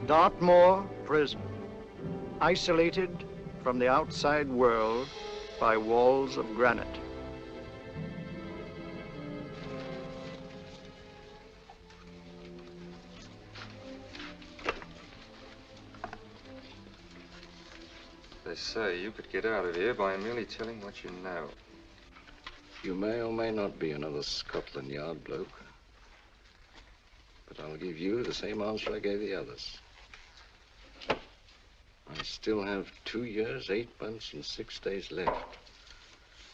Dartmoor Prison, isolated from the outside world by walls of granite. They say you could get out of here by merely telling what you know. You may or may not be another Scotland Yard bloke. But I'll give you the same answer I gave the others. I still have 2 years, 8 months, and 6 days left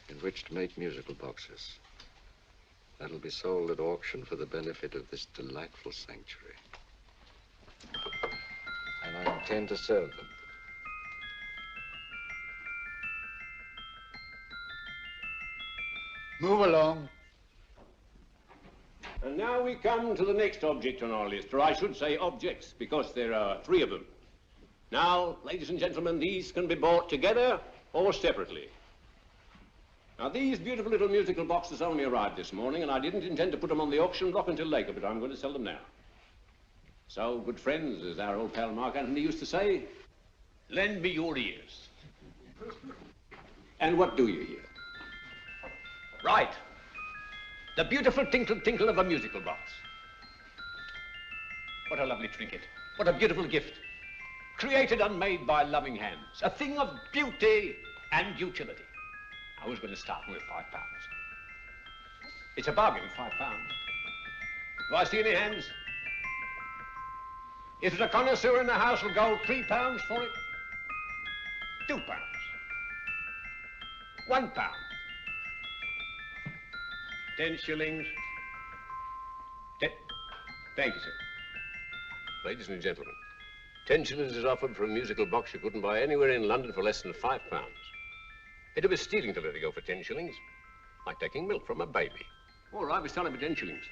in which to make musical boxes. That'll be sold at auction for the benefit of this delightful sanctuary. And I intend to serve them. Move along. And now we come to the next object on our list, or I should say objects, because there are 3 of them. Now, ladies and gentlemen, these can be bought together or separately. Now, these beautiful little musical boxes only arrived this morning, and I didn't intend to put them on the auction block until later, but I'm going to sell them now. So, good friends, as our old pal Mark Antony used to say, lend me your ears. And what do you hear? Right. The beautiful tinkle tinkle of a musical box. What a lovely trinket. What a beautiful gift. Created and made by loving hands. A thing of beauty and utility. I was going to start with £5. It's a bargain, £5. Do I see any hands? If there's a connoisseur in the house, will go £3 for it. £2. £1. 10 shillings. Thank you, sir. Ladies and gentlemen, 10 shillings is offered for a musical box you couldn't buy anywhere in London for less than £5. It'd be stealing to let it go for 10 shillings. Like taking milk from a baby. All right, we're selling for 10 shillings.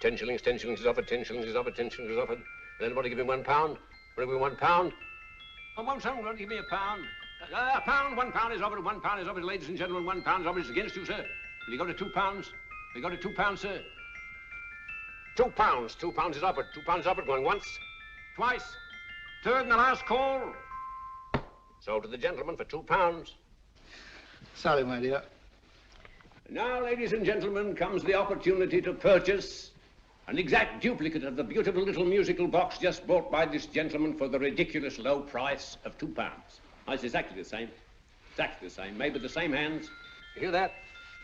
10 shillings, 10 shillings is offered, 10 shillings is offered, 10 shillings is offered. Will anybody give me £1? Will you give me £1? Oh, won't someone give me £1? A pound, £1 is offered, £1 is offered, ladies and gentlemen, £1 is offered. It's against you, sir. Will you go to £2? We got to £2, sir. £2. £2 is offered. £2 is offered. Going once, twice, third and the last call. Sold to the gentleman for £2. Sorry, my dear. Now, ladies and gentlemen, comes the opportunity to purchase an exact duplicate of the beautiful little musical box just bought by this gentleman for the ridiculous low price of £2. Oh, it's exactly the same. Exactly the same. Made with the same hands. You hear that?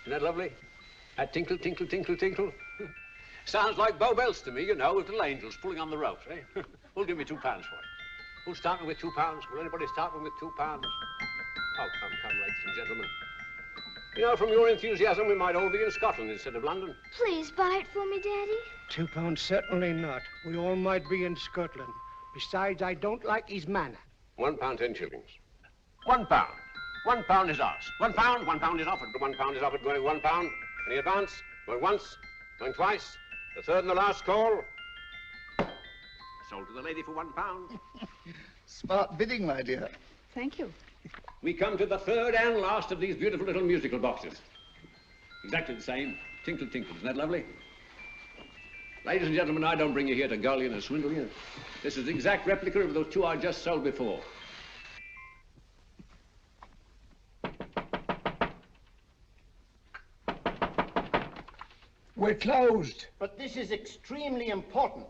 Isn't that lovely? That tinkle, tinkle, tinkle, tinkle. Sounds like Bow Bells to me, you know, with little angels pulling on the ropes, eh? Who'll give me £2 for it? Who'll start me with £2? Will anybody start me with £2? Oh, come, ladies and gentlemen. You know, from your enthusiasm, we might all be in Scotland instead of London. Please buy it for me, Daddy. £2, certainly not. We all might be in Scotland. Besides, I don't like his manner. £1, 10 shillings. £1. £1 is ours. £1, £1 is offered. £1 is offered. Going £1. Any advance? Going once, going twice, the third and the last call. Sold to the lady for £1. Smart bidding, my dear. Thank you. We come to the third and last of these beautiful little musical boxes. Exactly the same. Tinkle, tinkle. Isn't that lovely? Ladies and gentlemen, I don't bring you here to gull you and swindle you. This is the exact replica of those 2 I just sold before. We're closed. But this is extremely important.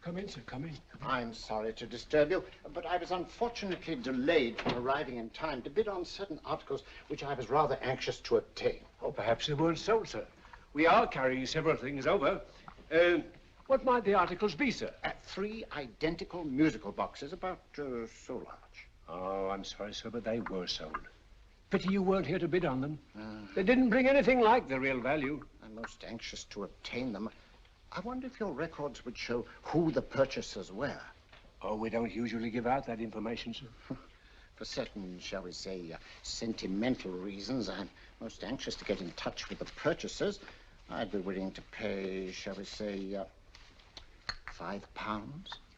Come in, sir, come in. I'm sorry to disturb you, but I was unfortunately delayed from arriving in time to bid on certain articles which I was rather anxious to obtain. Oh, perhaps they weren't sold, sir. We are carrying several things over. What might the articles be, sir? 3 identical musical boxes, about so large. Oh, I'm sorry, sir, but they were sold. Pity you weren't here to bid on them. They didn't bring anything like the real value. I'm most anxious to obtain them. I wonder if your records would show who the purchasers were. Oh, we don't usually give out that information, sir. For certain, shall we say, sentimental reasons, I'm most anxious to get in touch with the purchasers. I'd be willing to pay, shall we say, £5.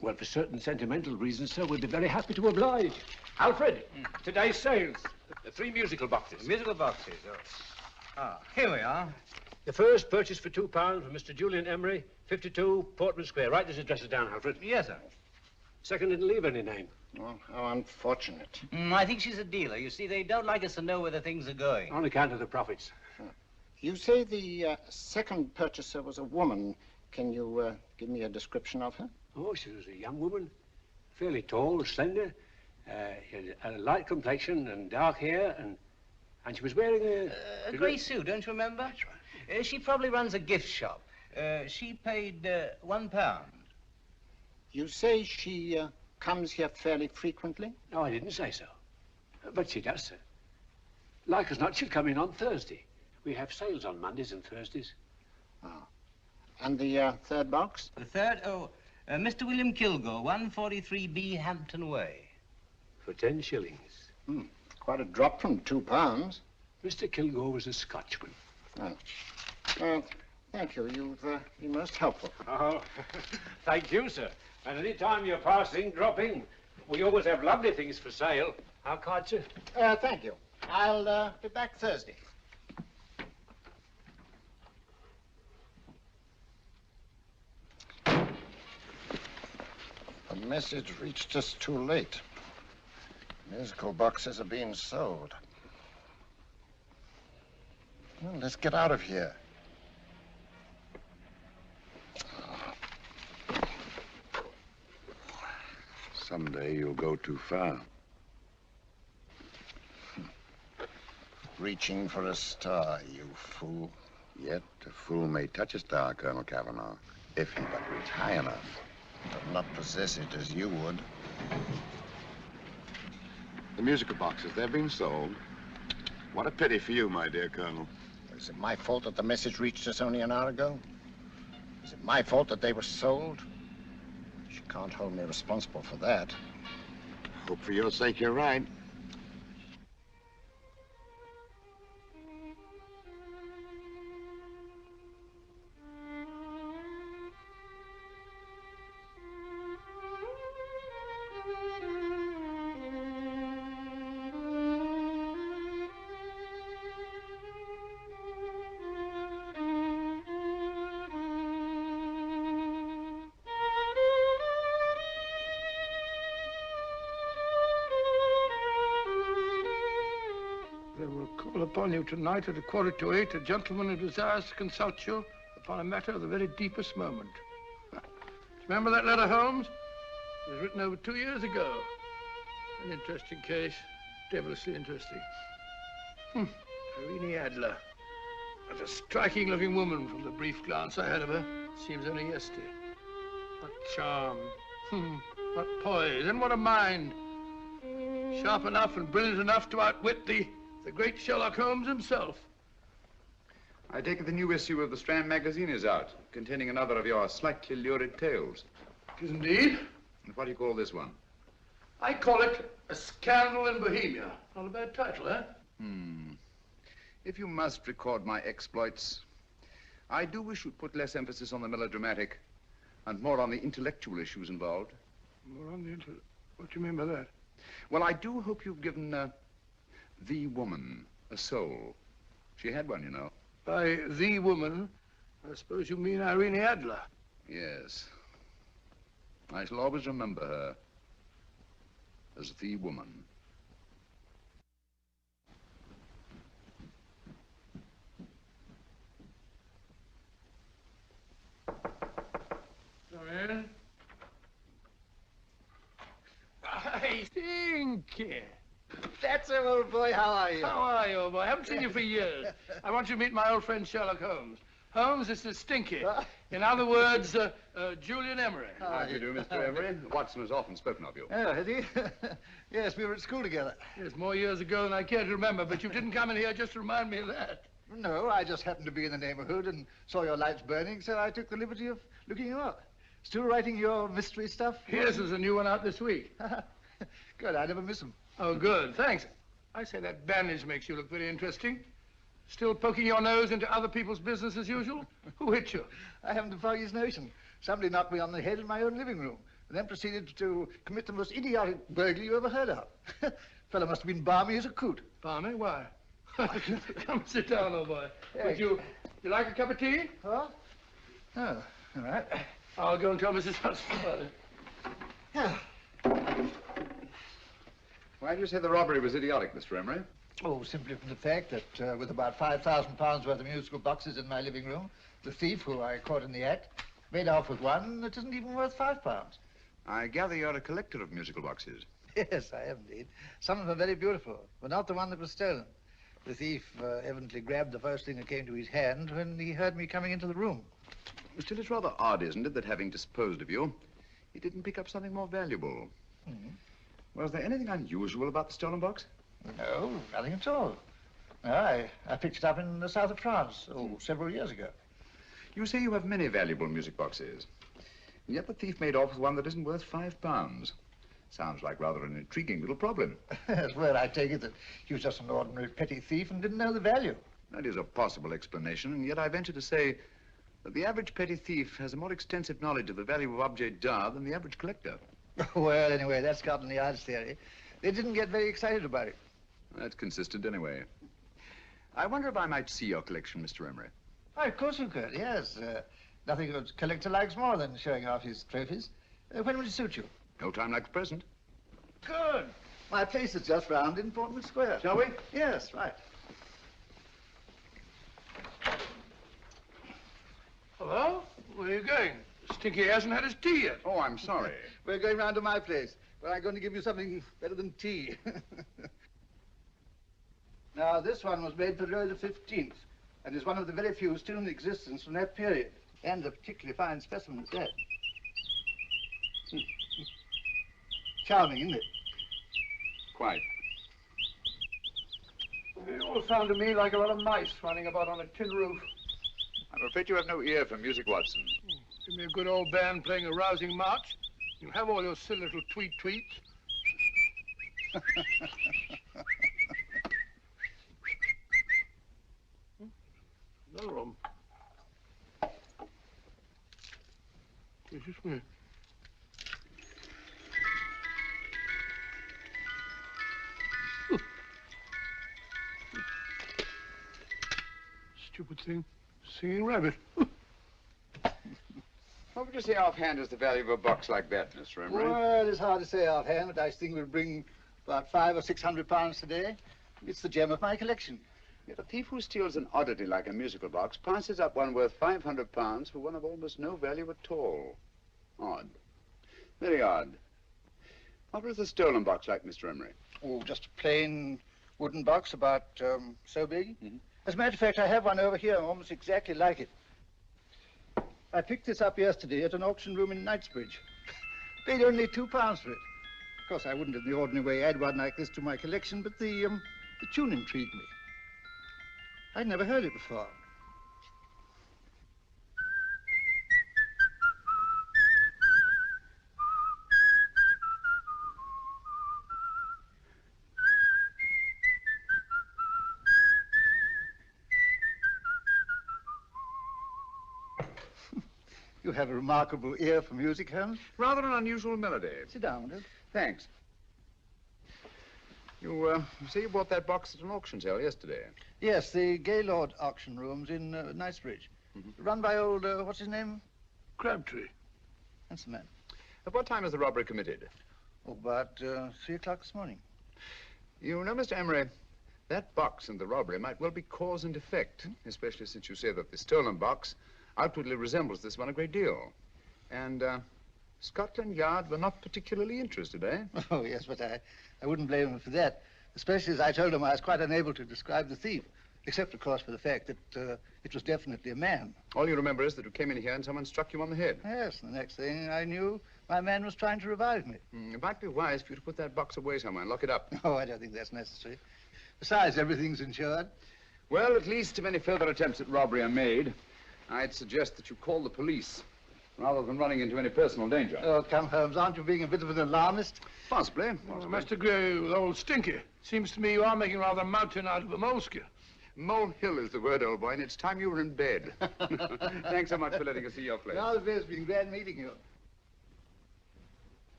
Well, for certain sentimental reasons, sir, we'd be very happy to oblige. Alfred, today's sales. The 3 musical boxes. Musical boxes, oh. Ah, here we are. The first purchase for £2 from Mr. Julian Emery, 52 Portman Square. Write these addresses down, Alfred. Yes, sir. Second didn't leave any name. Well, how unfortunate. I think she's a dealer. You see, they don't like us to know where the things are going. On account of the profits. You say the second purchaser was a woman. Can you give me a description of her? Oh, she was a young woman, fairly tall, slender, had a light complexion and dark hair, and she was wearing A grey suit, don't you remember? That's right. She probably runs a gift shop. She paid £1. You say she comes here fairly frequently? No, I didn't say so. But she does, sir. Like as not, she'll come in on Thursday. We have sales on Mondays and Thursdays. Oh. And the third box? The third, Mr. William Kilgore, 143B Hampton Way. For 10 shillings. Quite a drop from £2. Mr. Kilgore was a Scotchman. Oh. Thank you. You've been most helpful. Oh, thank you, sir. And any time you're passing, drop in. We always have lovely things for sale. How kind, sir? Thank you. I'll be back Thursday. The message reached us too late. Musical boxes are being sold. Well, let's get out of here. Someday you'll go too far. Reaching for a star, you fool. Yet a fool may touch a star, Colonel Cavanaugh, if he but reach high enough. But not possess it as you would. The musical boxes, they're being sold. What a pity for you, my dear Colonel. Is it my fault that the message reached us only an hour ago? Is it my fault that they were sold? You can't hold me responsible for that. Hope for your sake you're right. Upon you tonight at 7:45, a gentleman who desires to consult you upon a matter of the very deepest moment. Remember that letter, Holmes? It was written over 2 years ago. An interesting case, devilishly interesting. Irene Adler. What a striking-looking woman from the brief glance I had of her. Seems only yesterday. What charm. What poise, and what a mind. Sharp enough and brilliant enough to outwit the great Sherlock Holmes himself. I take it the new issue of the Strand magazine is out, containing another of your slightly lurid tales. It is indeed. And what do you call this one? I call it A Scandal in Bohemia. Not a bad title, eh? If you must record my exploits, I do wish you'd put less emphasis on the melodramatic and more on the intellectual issues involved. More on the what do you mean by that? Well, I do hope you've given the woman a soul. She had one, you know. By the woman, I suppose you mean Irene Adler. Yes. I shall always remember her as the woman. Come in. I think. That's him, old boy. How are you? How are you, old boy? I haven't seen you for years. I want you to meet my old friend Sherlock Holmes. Holmes, this is Stinky. In other words, Julian Emery. How do you do, Mr. Emery? Watson has often spoken of you. Oh, has he? Yes, we were at school together. Yes, more years ago than I care to remember, but you didn't come in here just to remind me of that. No, I just happened to be in the neighborhood and saw your lights burning, so I took the liberty of looking you up. Still writing your mystery stuff? Yes, there's a new one out this week. Good, I never miss them. Oh, good, thanks. I say that bandage makes you look very interesting. Still poking your nose into other people's business as usual? Who hit you? I haven't the foggiest notion. Somebody knocked me on the head in my own living room, and then proceeded to commit the most idiotic burglary you ever heard of. Fellow must have been balmy as a coot. Balmy? Why? Come sit down, old boy. Would you like a cup of tea? Huh? Oh, all right. I'll go and tell Mrs. Hudson about it. Yeah. Why do you say the robbery was idiotic, Mr. Emery? Oh, simply from the fact that with about £5,000 worth of musical boxes in my living room, the thief, who I caught in the act, made off with one that isn't even worth £5. I gather you're a collector of musical boxes. Yes, I am indeed. Some of them are very beautiful, but not the one that was stolen. The thief evidently grabbed the first thing that came to his hand when he heard me coming into the room. Still, it's rather odd, isn't it, that having disposed of you, he didn't pick up something more valuable. Mm-hmm. Was there anything unusual about the stolen box? No, nothing at all. No, I picked it up in the south of France, several years ago. You say you have many valuable music boxes, and yet the thief made off with one that isn't worth £5. Sounds like rather an intriguing little problem. Yes, well, I take it that he was just an ordinary petty thief and didn't know the value. That is a possible explanation, and yet I venture to say that the average petty thief has a more extensive knowledge of the value of objets d'art than the average collector. Well, anyway, that's Scotland Yard's theory. They didn't get very excited about it. That's consistent anyway. I wonder if I might see your collection, Mr. Emery. Oh, of course you could, yes. Nothing a collector likes more than showing off his trophies. When would it suit you? No time like the present. Good. My place is just round in Portman Square. Shall we? Yes, right. Hello? Where are you going? Stinky hasn't had his tea yet. Oh, I'm sorry. We're going round to my place, where I'm going to give you something better than tea. Now, this one was made for Louis XV, and is one of the very few still in existence from that period. And a particularly fine specimen at that. Charming, isn't it? Quite. They all sound to me like a lot of mice running about on a tin roof. I'm afraid you have no ear for music, Watson. Give me a good old band playing a rousing march. You have all your silly little tweets. Another one. Excuse me. Stupid thing. Singing rabbit. What would you say offhand is the value of a box like that, Mr. Emery? Well, it's hard to say offhand, but I think we'll bring about £500 or £600 today. It's the gem of my collection. Yet a thief who steals an oddity like a musical box passes up one worth £500 for one of almost no value at all. Odd. Very odd. What was the stolen box like, Mr. Emery? Oh, just a plain wooden box about so big. Mm-hmm. As a matter of fact, I have one over here almost exactly like it. I picked this up yesterday at an auction room in Knightsbridge. Paid only £2 for it. Of course, I wouldn't in the ordinary way add one like this to my collection, but the tune intrigued me. I'd never heard it before. You have a remarkable ear for music, Holmes. Rather an unusual melody. Sit down, will you? Thanks. You say you bought that box at an auction sale yesterday? Yes, the Gaylord auction rooms in Knightsbridge. Mm-hmm. Run by old, what's his name? Crabtree. That's the man. At what time was the robbery committed? Oh, about 3 o'clock this morning. You know, Mr. Emery, that box and the robbery might well be cause and effect, especially since you say that the stolen box outwardly resembles this one a great deal. And Scotland Yard were not particularly interested, eh? Oh, yes, but I wouldn't blame him for that, especially as I told him I was quite unable to describe the thief, except, of course, for the fact that it was definitely a man. All you remember is that you came in here and someone struck you on the head. Yes, and the next thing I knew, my man was trying to revive me. It might be wise for you to put that box away somewhere and lock it up. Oh, I don't think that's necessary. Besides, everything's insured. Well, at least if any further attempts at robbery are made, I'd suggest that you call the police, rather than running into any personal danger. Oh, come, Holmes, aren't you being a bit of an alarmist? Possibly. Well, I must agree with old Stinky. Seems to me you are making rather a mountain out of a moleskin. Molehill is the word, old boy, and it's time you were in bed. Thanks so much for letting us see your place. Now, it's been glad meeting you.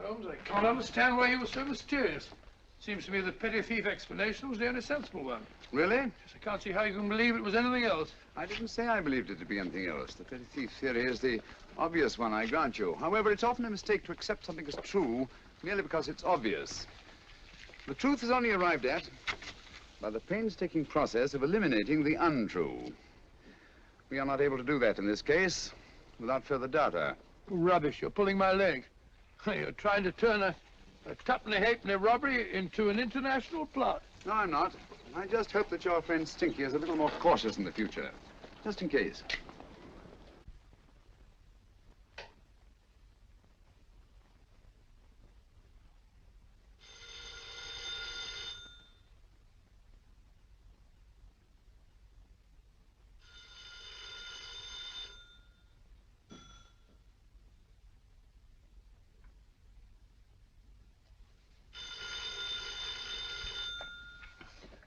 Holmes, I can't understand why you were so mysterious. Seems to me the petty thief explanation was the only sensible one. Really? Yes, I can't see how you can believe it was anything else. I didn't say I believed it to be anything else. The petty thief theory is the obvious one, I grant you. However, it's often a mistake to accept something as true merely because it's obvious. The truth is only arrived at by the painstaking process of eliminating the untrue. We are not able to do that in this case without further data. Rubbish, you're pulling my leg. You're trying to turn a tuppenny halfpenny robbery into an international plot. No, I'm not. I just hope that your friend Stinky is a little more cautious in the future, just in case.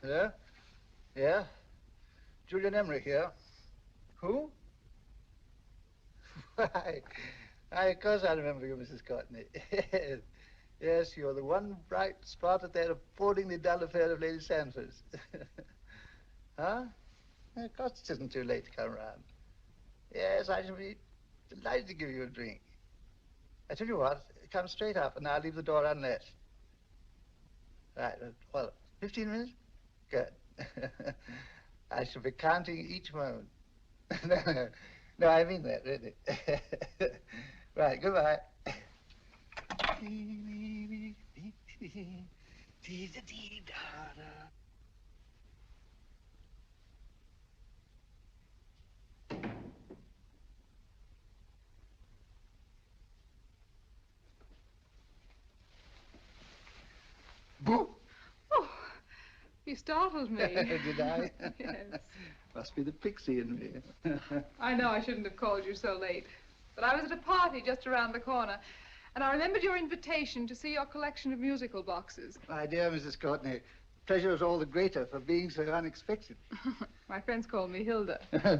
Hello? Yeah? Julian Emery here. Who? Why, of course I remember you, Mrs. Courtney. Yes, you're the one bright spot at that appallingly dull affair of Lady Sanford's. Huh? Of course it isn't too late to come round. Yes, I shall be delighted to give you a drink. I tell you what, come straight up and I'll leave the door unlatched. Right, well, 15 minutes? Good. I shall be counting each moment. No, I mean that, really. Right, goodbye. Boo! Oh, you startled me. Did I? Yes. Must be the pixie in me. I know I shouldn't have called you so late, but I was at a party just around the corner, and I remembered your invitation to see your collection of musical boxes. My dear Mrs. Courtney, pleasure is all the greater for being so unexpected. My friends call me Hilda.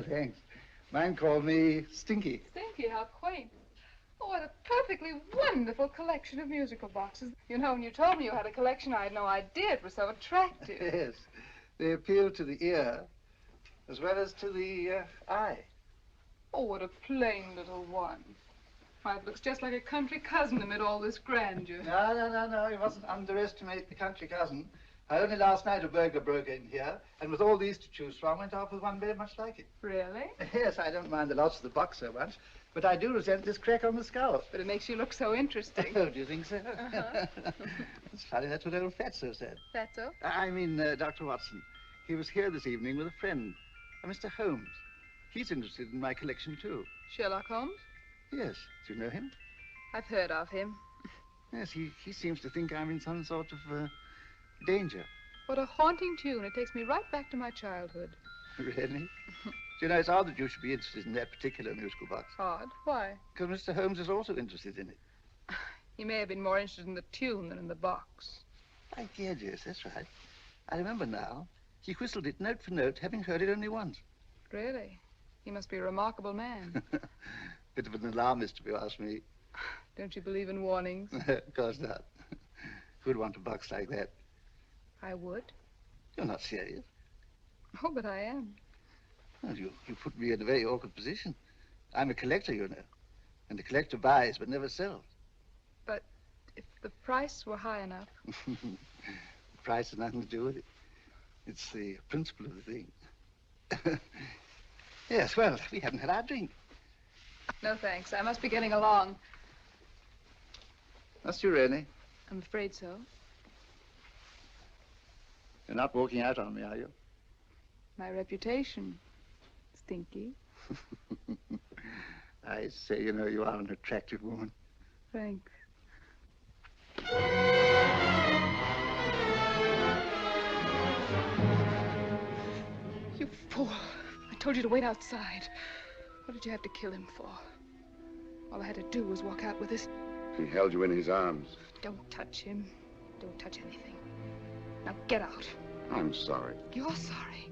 Thanks. Mine called me Stinky. Stinky, how quaint. Oh, what a perfectly wonderful collection of musical boxes. You know, when you told me you had a collection, I had no idea it was so attractive. Yes. They appeal to the ear as well as to the eye. Oh, what a plain little one. Why, it looks just like a country cousin amid all this grandeur. No. You mustn't underestimate the country cousin. Only last night a burglar broke in here, and with all these to choose from, went off with one very much like it. Really? Yes, I don't mind the loss of the box so much, but I do resent this crack on the skull. But it makes you look so interesting. Oh, do you think so? Uh-huh. It's funny, that's what old Fatso said. Fatso? I mean, Dr. Watson. He was here this evening with a friend, a Mr. Holmes. He's interested in my collection, too. Sherlock Holmes? Yes. Do you know him? I've heard of him. Yes, he seems to think I'm in some sort of danger. What a haunting tune. It takes me right back to my childhood. Really? You know, it's odd that you should be interested in that particular musical box. Odd? Why? Because Mr. Holmes is also interested in it. He may have been more interested in the tune than in the box. I did, yes, that's right. I remember now. He whistled it note for note, having heard it only once. Really? He must be a remarkable man. Bit of an alarmist, if you ask me. Don't you believe in warnings? Of course not. Who'd want a box like that? I would. You're not serious. Oh, but I am. Well, you put me in a very awkward position. I'm a collector, you know. And a collector buys but never sells. But if the price were high enough... The price has nothing to do with it. It's the principle of the thing. Yes, well, we haven't had our drink. No, thanks. I must be getting along. Must you really? I'm afraid so. You're not walking out on me, are you? My reputation. Stinky. I say, you know, you are an attractive woman. Thanks. You fool. I told you to wait outside. What did you have to kill him for? All I had to do was walk out with this. He held you in his arms. Don't touch him. Don't touch anything. Now get out. I'm sorry. You're sorry.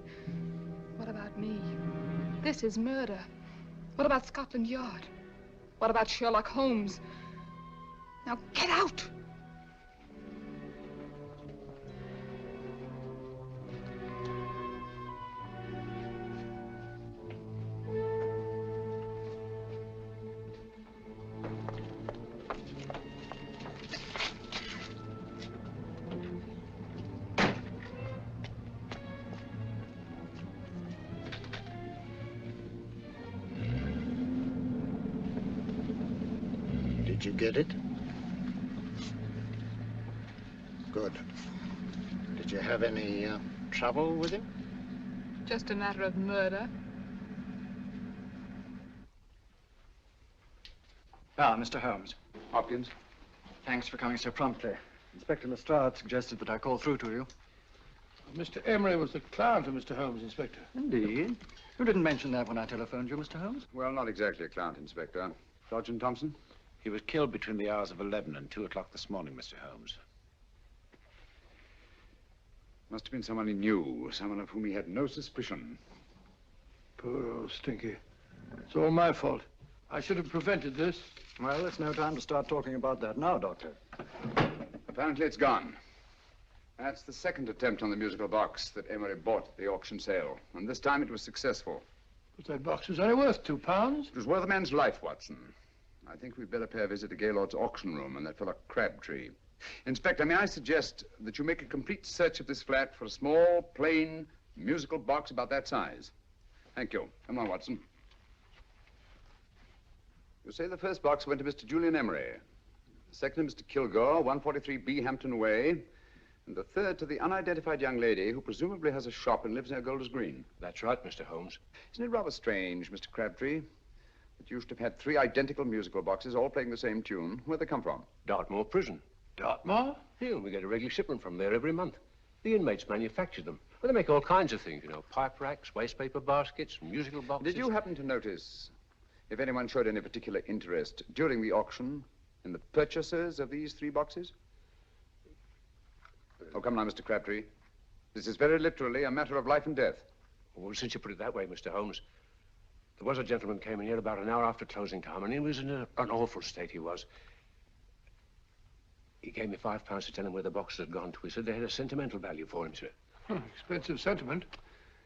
What about me? This is murder. What about Scotland Yard? What about Sherlock Holmes? Now get out! Did you get it? Good. Did you have any trouble with him? Just a matter of murder. Ah, Mr. Holmes. Hopkins? Thanks for coming so promptly. Inspector Lestrade suggested that I call through to you. Mr. Emery was the client of Mr. Holmes, Inspector. Indeed. You didn't mention that when I telephoned you, Mr. Holmes. Well, not exactly a client, Inspector. Sergeant Thompson? He was killed between the hours of 11 and 2 o'clock this morning, Mr. Holmes. Must have been someone he knew, someone of whom he had no suspicion. Poor old Stinky. It's all my fault. I should have prevented this. Well, it's no time to start talking about that now, Doctor. Apparently it's gone. That's the second attempt on the musical box that Emery bought at the auction sale. And this time it was successful. But that box was only worth £2. It was worth a man's life, Watson. I think we'd better pay a visit to Gaylord's auction room and that fellow Crabtree. Inspector, may I suggest that you make a complete search of this flat for a small, plain, musical box about that size. Thank you. Come on, Watson. You say the first box went to Mr. Julian Emery. The second to Mr. Kilgore, 143B Hampton Way. And the third to the unidentified young lady who presumably has a shop and lives near Golders Green. That's right, Mr. Holmes. Isn't it rather strange, Mr. Crabtree, that you should have had 3 identical musical boxes all playing the same tune? Where'd they come from? Dartmoor Prison. Dartmoor? Yeah, we get a regular shipment from there every month. The inmates manufacture them. Well, they make all kinds of things, you know, pipe racks, waste paper baskets, musical boxes. Did you happen to notice if anyone showed any particular interest during the auction in the purchasers of these 3 boxes? Oh, come now, Mr. Crabtree. This is very literally a matter of life and death. Well, since you put it that way, Mr. Holmes, there was a gentleman came in here about an hour after closing time, and he was in an awful state, he was. He gave me £5 to tell him where the boxes had gone to. He said they had a sentimental value for him, sir. Expensive sentiment.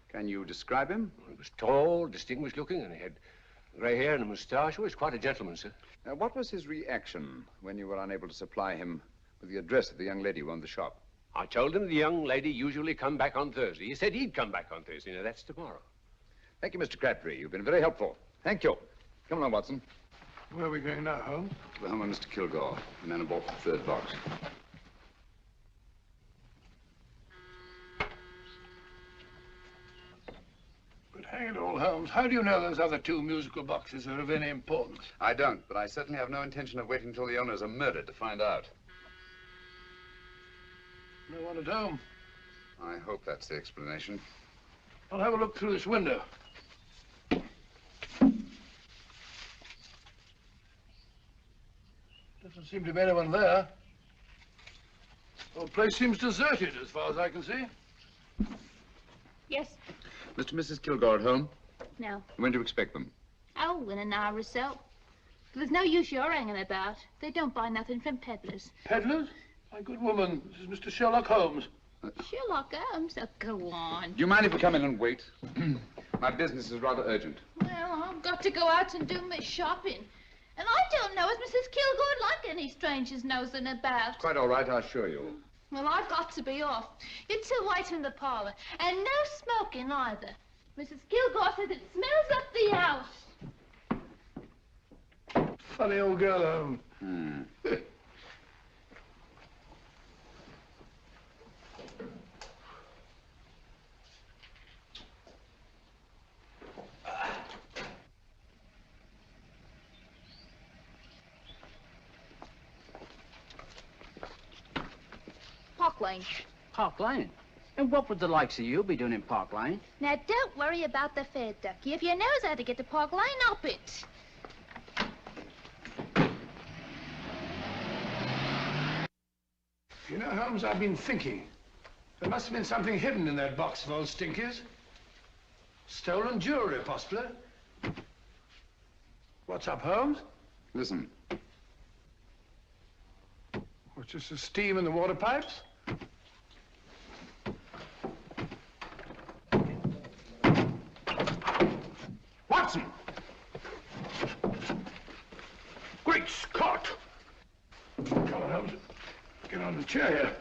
Can you describe him? He was tall, distinguished looking, and he had grey hair and a moustache. He was quite a gentleman, sir. What was his reaction when you were unable to supply him with the address of the young lady who owned the shop? I told him the young lady usually come back on Thursday. He said he'd come back on Thursday. Now, that's tomorrow. Thank you, Mr. Crabtree. You've been very helpful. Thank you. Come along, Watson. Where are we going now, Holmes? To the home of Mr. Kilgore, the man who bought the 3rd box. But hang it all, Holmes, how do you know those other 2 musical boxes are of any importance? I don't, but I certainly have no intention of waiting until the owners are murdered to find out. No one at home. I hope that's the explanation. I'll have a look through this window. Doesn't seem to be anyone there. The whole place seems deserted as far as I can see. Yes. Mr. and Mrs. Kilgore at home? No. When do you expect them? Oh, in an hour or so. There's no use you're hanging about. They don't buy nothing from peddlers. Peddlers? My good woman, this is Mr. Sherlock Holmes. Sherlock Holmes? Oh, go on. Do you mind if we come in and wait? My business is rather urgent. Well, I've got to go out and do my shopping. And I don't know as Mrs. Kilgore like any strangers nosing about. Quite all right, I assure you. Well, I've got to be off. You two wait in the parlor. And no smoking either. Mrs. Kilgore says it smells up the house. Funny old girl, Holmes. Park Lane. Park Lane? And what would the likes of you be doing in Park Lane? Now, don't worry about the fare, Ducky. If you knows how to get to Park Lane, up it. You know, Holmes, I've been thinking. There must have been something hidden in that box of old Stinky's. Stolen jewelry, possibly. What's up, Holmes? Listen. What's just the steam in the water pipes? Watson! Great Scott! Come on, Holmes. Get on the chair here.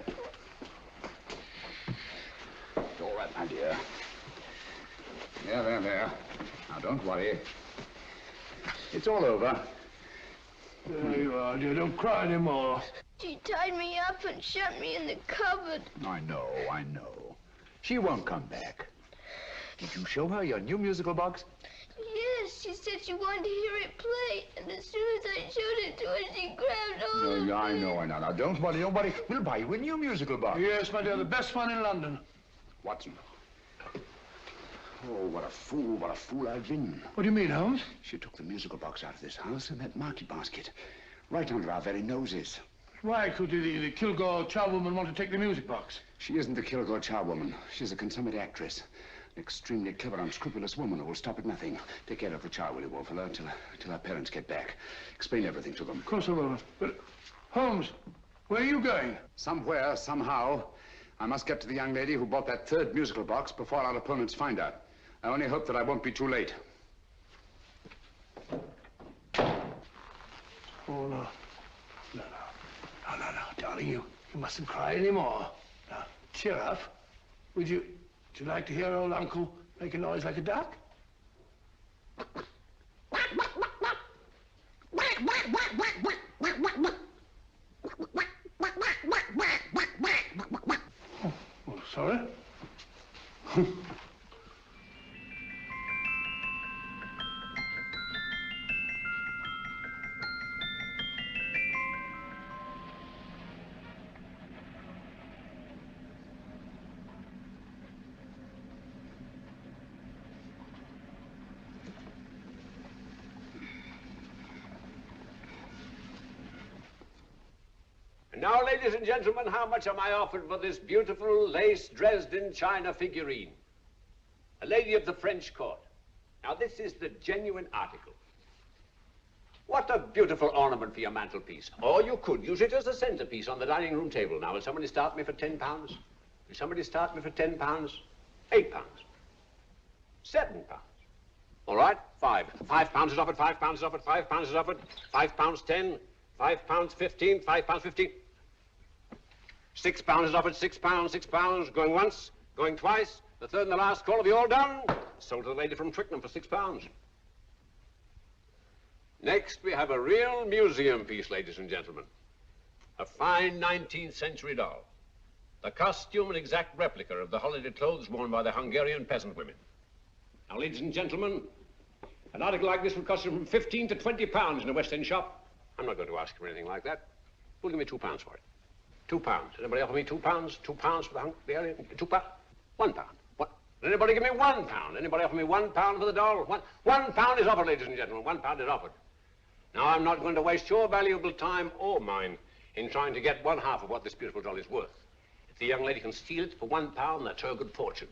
It's all right, my dear. There. Now, don't worry. It's all over. There you are, dear. Don't cry anymore. She tied me up and shut me in the cupboard. I know, I know. She won't come back. Did you show her your new musical box? Yes, she said she wanted to hear it play, and as soon as I showed it to her, she grabbed hold of No, me. I know. Now, don't worry, don't worry. We'll buy you a new musical box. Yes, my dear, the best one in London. Watson. Oh, what a fool I've been. What do you mean, Holmes? She took the musical box out of this house in that market basket, right under our very noses. Why could the Kilgore charwoman want to take the music box? She isn't the Kilgore charwoman. She's a consummate actress. An extremely clever, unscrupulous woman who will stop at nothing. Take care of the child, will you, Wolf, until our parents get back. Explain everything to them. Of course I will. But, Holmes, where are you going? Somewhere, somehow, I must get to the young lady who bought that third musical box before our opponents find her. I only hope that I won't be too late. Oh, no. No, darling, you mustn't cry anymore. Now, cheer up. Would you like to hear old Uncle make a noise like a duck? Oh, sorry. And now, ladies and gentlemen, how much am I offered for this beautiful lace Dresden china figurine? A lady of the French court. Now, this is the genuine article. What a beautiful ornament for your mantelpiece. Or you could use it as a centerpiece on the dining room table. Now, will somebody start me for £10? Will somebody start me for £10? £8? £7? All right, £5 is offered, £5 is offered, £5 is offered, £5.10, £5.15, £5.15. £6 is offered, £6, going once, going twice, the third and the last call. Have you all done? Sold to the lady from Twickenham for £6. Next, we have a real museum piece, ladies and gentlemen. A fine 19th century doll. The costume an exact replica of the holiday clothes worn by the Hungarian peasant women. Now, ladies and gentlemen, an article like this will cost you from £15 to £20 in a West End shop. I'm not going to ask you for anything like that. Who'll give me £2 for it? £2. Anybody offer me £2? £2 for the Hungarian? £2? £1. What? Anybody give me £1? Anybody offer me £1 for the doll? £1 is offered, ladies and gentlemen. £1 is offered. Now, I'm not going to waste your valuable time or mine in trying to get one half of what this beautiful doll is worth. If the young lady can steal it for £1, that's her good fortune.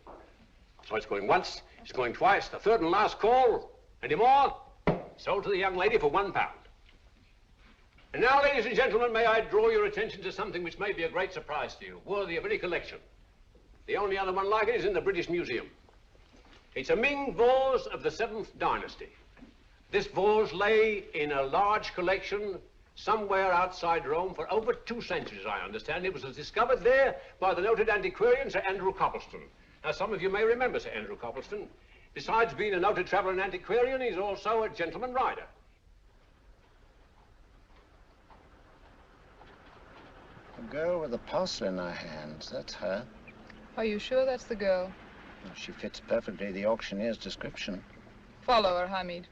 So it's going once, it's going twice, the third and last call. Any more? Sold to the young lady for £1. And now, ladies and gentlemen, may I draw your attention to something which may be a great surprise to you, worthy of any collection. The only other one like it is in the British Museum. It's a Ming vase of the 7th dynasty. This vase lay in a large collection somewhere outside Rome for over 2 centuries, I understand. It was discovered there by the noted antiquarian, Sir Andrew Coppleston. Now, some of you may remember Sir Andrew Coppleston. Besides being a noted traveler and antiquarian, he's also a gentleman rider. The girl with the parcel in her hands, that's her. Are you sure that's the girl? Well, she fits perfectly the auctioneer's description. Follow her, Hamid.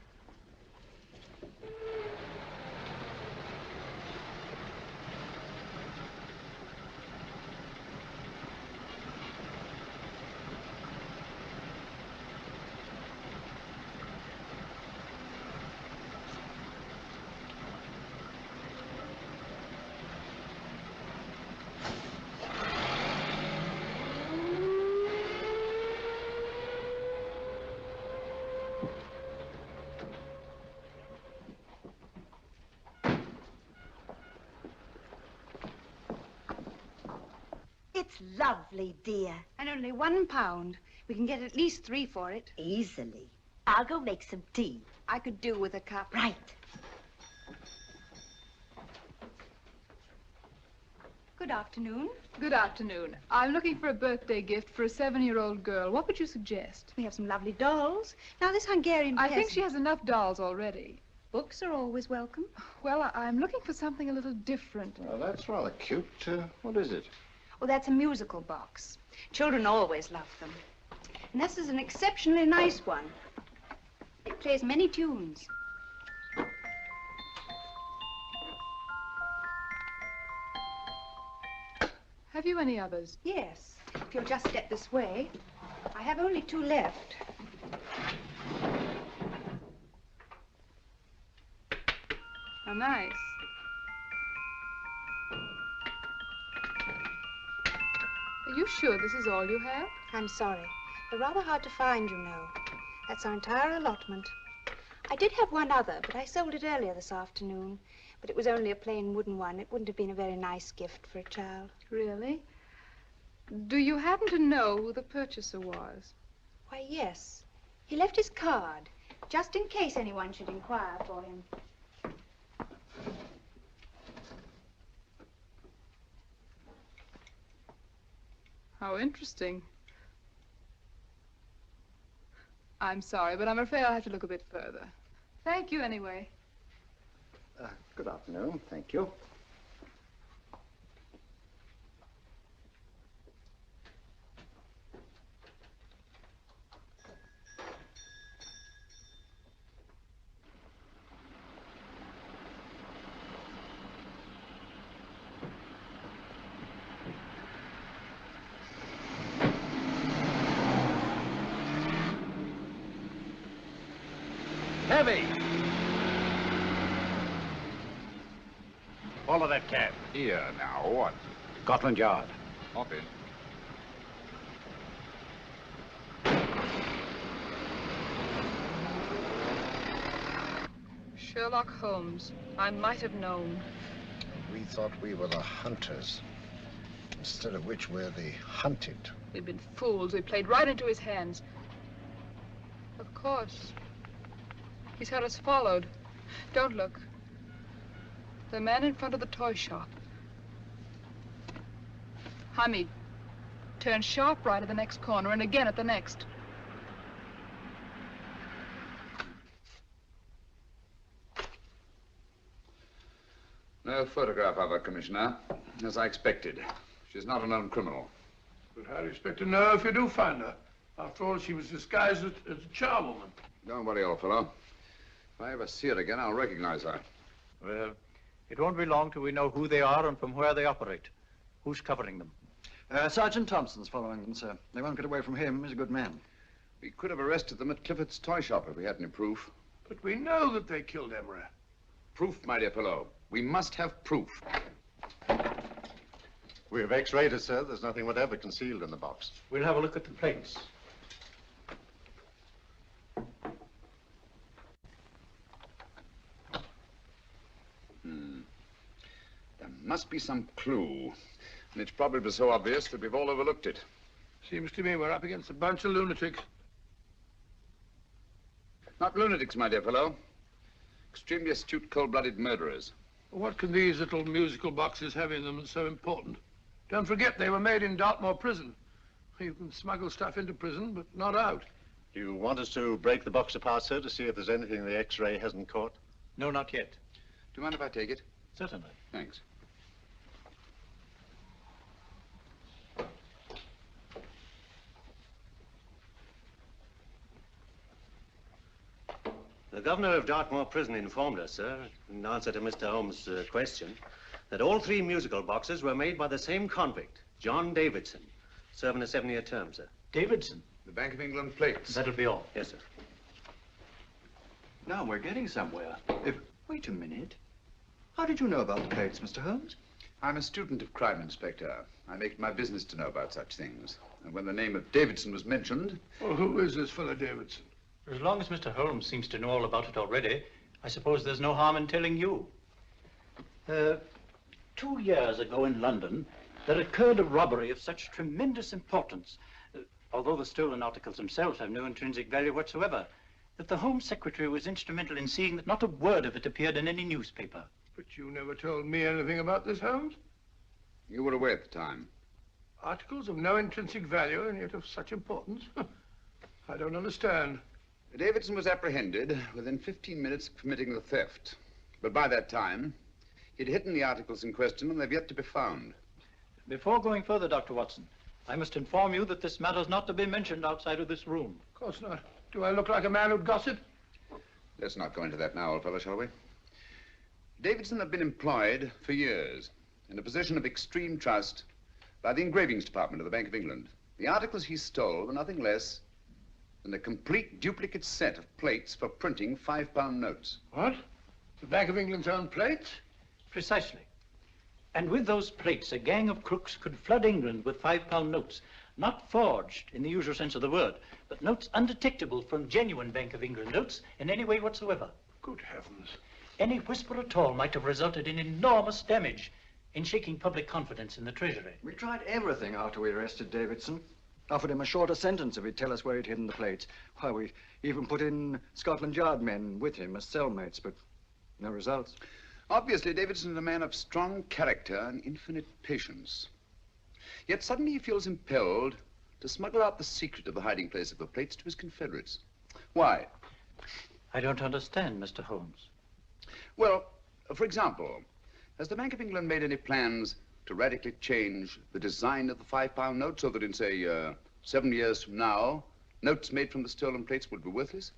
It's lovely, dear. And only £1. We can get at least 3 for it. Easily. I'll go make some tea. I could do with a cup. Right. Good afternoon. Good afternoon. I'm looking for a birthday gift for a 7-year-old girl. What would you suggest? We have some lovely dolls. Now, this Hungarian I think peasant- she has enough dolls already. Books are always welcome. Well, I'm looking for something a little different. Well, that's rather cute. What is it? Oh, that's a musical box. Children always love them. And this is an exceptionally nice one. It plays many tunes. Have you any others? Yes. If you'll just step this way. I have only 2 left. How nice. Are you sure this is all you have? I'm sorry. They're rather hard to find, you know. That's our entire allotment. I did have one other, but I sold it earlier this afternoon. But it was only a plain wooden one. It wouldn't have been a very nice gift for a child. Really? Do you happen to know who the purchaser was? Why, yes. He left his card, just in case anyone should inquire for him. How interesting. I'm sorry, but I'm afraid I'll have to look a bit further. Thank you anyway. Good afternoon. Thank you. Heavy! Follow that cab. Here now, what? Scotland Yard. Hop in. Sherlock Holmes. I might have known. We thought we were the hunters, instead of which we're the hunted. We've been fools. We played right into his hands. Of course. He's had us followed. Don't look. The man in front of the toy shop. Hamid, turn sharp right at the next corner and again at the next. No photograph of her, Commissioner, as I expected. She's not a known criminal. But how do you expect to know if you do find her? After all, she was disguised as a charwoman. Don't worry, old fellow. If I ever see her again, I'll recognize her. Well, it won't be long till we know who they are and from where they operate. Who's covering them? Sergeant Thompson's following them, sir. They won't get away from him. He's a good man. We could have arrested them at Clifford's toy shop if we had any proof. But we know that they killed Emery. Proof, my dear fellow. We must have proof. We have x-rayed it, sir. There's nothing whatever concealed in the box. We'll have a look at the plates. There must be some clue. And it's probably so obvious that we've all overlooked it. Seems to me we're up against a bunch of lunatics. Not lunatics, my dear fellow. Extremely astute, cold-blooded murderers. What can these little musical boxes have in them that's so important? Don't forget, they were made in Dartmoor prison. You can smuggle stuff into prison, but not out. Do you want us to break the box apart, sir, to see if there's anything the x-ray hasn't caught? No, not yet. Do you mind if I take it? Certainly. Thanks. The governor of Dartmoor Prison informed us, sir, in answer to Mr. Holmes' question, that all 3 musical boxes were made by the same convict, John Davidson, serving a 7-year term, sir. Davidson? The Bank of England plates. That'll be all. Yes, sir. Now we're getting somewhere. Wait a minute. How did you know about the plates, Mr. Holmes? I'm a student of crime, Inspector. I make it my business to know about such things. And when the name of Davidson was mentioned... Well, who is this fellow Davidson? As long as Mr. Holmes seems to know all about it already, I suppose there's no harm in telling you. 2 years ago in London, there occurred a robbery of such tremendous importance, although the stolen articles themselves have no intrinsic value whatsoever, that the Home Secretary was instrumental in seeing that not a word of it appeared in any newspaper. But you never told me anything about this, Holmes. You were away at the time. Articles of no intrinsic value and yet of such importance? I don't understand. Davidson was apprehended within 15 minutes of committing the theft. But by that time, he'd hidden the articles in question and they've yet to be found. Before going further, Dr. Watson, I must inform you that this matter's not to be mentioned outside of this room. Of course not. Do I look like a man who'd gossip? Let's not go into that now, old fellow, shall we? Davidson had been employed for years in a position of extreme trust by the engravings department of the Bank of England. The articles he stole were nothing less than a complete duplicate set of plates for printing £5 notes. What? The Bank of England's own plates? Precisely. And with those plates, a gang of crooks could flood England with £5 notes, not forged in the usual sense of the word, but notes undetectable from genuine Bank of England notes in any way whatsoever. Good heavens. Any whisper at all might have resulted in enormous damage in shaking public confidence in the Treasury. We tried everything after we arrested Davidson. Offered him a shorter sentence if he'd tell us where he'd hidden the plates. Why, we even put in Scotland Yard men with him as cellmates, but no results. Obviously, Davidson is a man of strong character and infinite patience. Yet suddenly he feels impelled to smuggle out the secret of the hiding place of the plates to his confederates. Why? I don't understand, Mr. Holmes. Well, for example, has the Bank of England made any plans to radically change the design of the £5 note so that in, say, 7 years from now, notes made from the stolen plates would be worthless?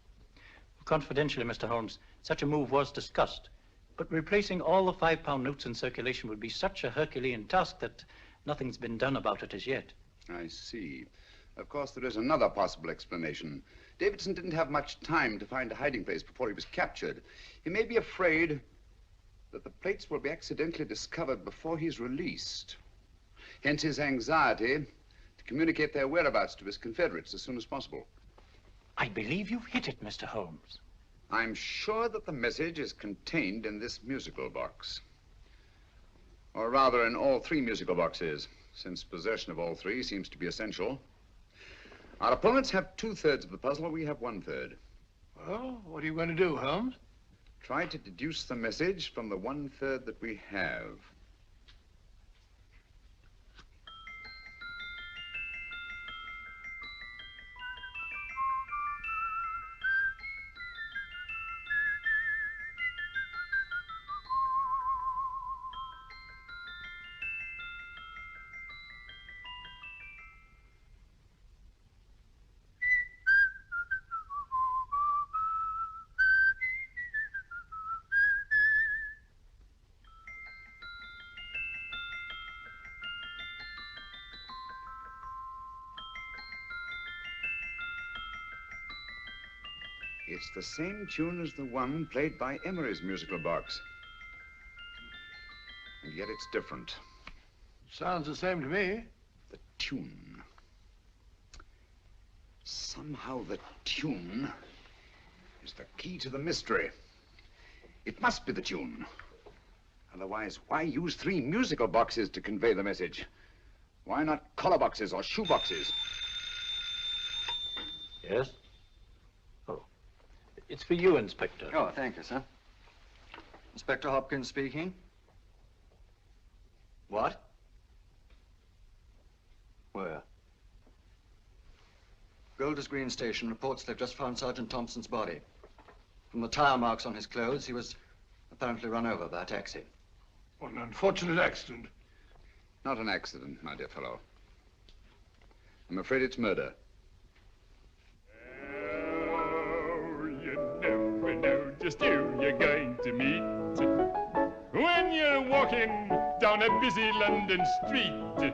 Confidentially, Mr. Holmes, such a move was discussed. But replacing all the £5 notes in circulation would be such a Herculean task that nothing's been done about it as yet. I see. Of course, there is another possible explanation. Davidson didn't have much time to find a hiding place before he was captured. He may be afraid that the plates will be accidentally discovered before he's released. Hence his anxiety to communicate their whereabouts to his confederates as soon as possible. I believe you've hit it, Mr. Holmes. I'm sure that the message is contained in this musical box. Or rather, in all 3 musical boxes, since possession of all 3 seems to be essential. Our opponents have 2/3 of the puzzle, we have 1/3. Well, what are you going to do, Holmes? Try to deduce the message from the 1/3 that we have. It's the same tune as the one played by Emery's musical box. And yet it's different. Sounds the same to me. The tune. Somehow the tune is the key to the mystery. It must be the tune. Otherwise, why use 3 musical boxes to convey the message? Why not collar boxes or shoe boxes? Yes? It's for you, Inspector. Oh, thank you, sir. Inspector Hopkins speaking. What? Where? Golders Green Station reports they've just found Sergeant Thompson's body. From the tire marks on his clothes, he was apparently run over by a taxi. What an unfortunate accident. Not an accident, my dear fellow. I'm afraid it's murder. Never know just who you're going to meet when you're walking down a busy London street.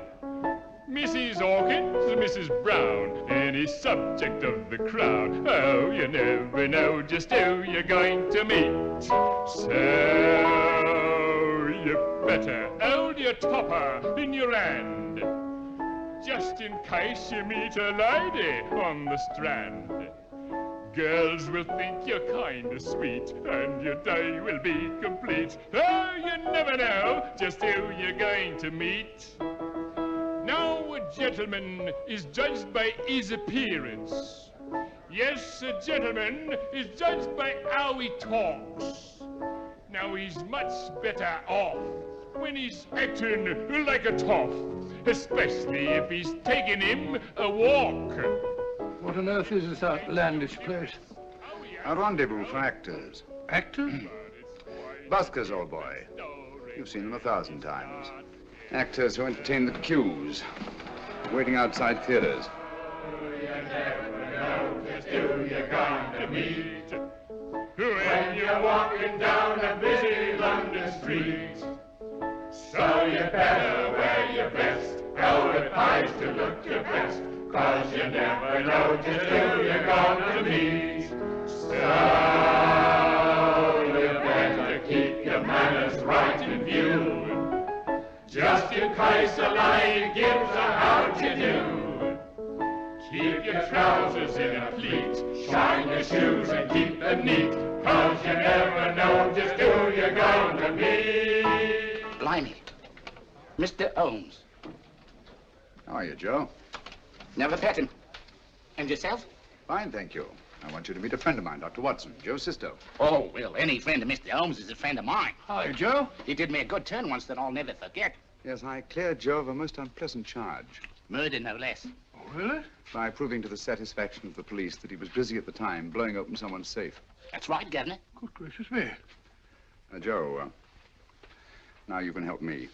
Mrs. Hawkins, Mrs. Brown, any subject of the crowd. Oh, you never know just who you're going to meet. So you better hold your topper in your hand, just in case you meet a lady on the Strand. Girls will think you're kind of sweet, and your day will be complete. Oh, you never know just who you're going to meet. Now, a gentleman is judged by his appearance. Yes, a gentleman is judged by how he talks. Now, he's much better off when he's acting like a toff, especially if he's taking him a walk. What on earth is this outlandish place? A rendezvous for actors. Actors? Buskers, old boy. You've seen them 1,000 times. Actors who entertain the queues, waiting outside theaters. Who you're going to meet when you're walking down a busy London street. So you better wear your best, go with eyes to look your best, 'cause you never know just who you're going to meet. So you better keep your manners right in view, just in case a lady gives a how'd you do. Keep your trousers in a pleat, shine your shoes and keep them neat, 'cause you never know just who you're going to meet. Blimey. Mr. Holmes. How are you, Joe? Never met him. And yourself? Fine, thank you. I want you to meet a friend of mine, Dr. Watson, Joe's sister. Oh, well, any friend of Mr. Holmes is a friend of mine. Hi, Joe. He did me a good turn once that I'll never forget. Yes, I cleared Joe of a most unpleasant charge. Murder, no less. Oh, really? By proving to the satisfaction of the police that he was busy at the time blowing open someone's safe. That's right, Governor. Good gracious me. Joe, now you can help me.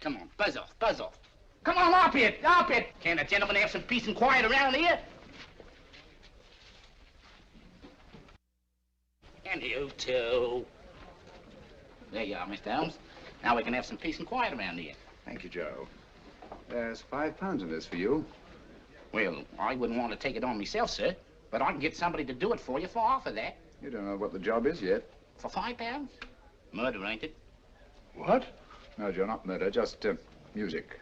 Come on, buzz off, buzz off. Come on, up it, up it. Can't a gentleman have some peace and quiet around here? And you too. There you are, Mr. Holmes. Now we can have some peace and quiet around here. Thank you, Joe. There's £5 in this for you. Well, I wouldn't want to take it on myself, sir, but I can get somebody to do it for you for half of that. You don't know what the job is yet. For £5? Murder, ain't it? What? No, Joe, not murder, just music.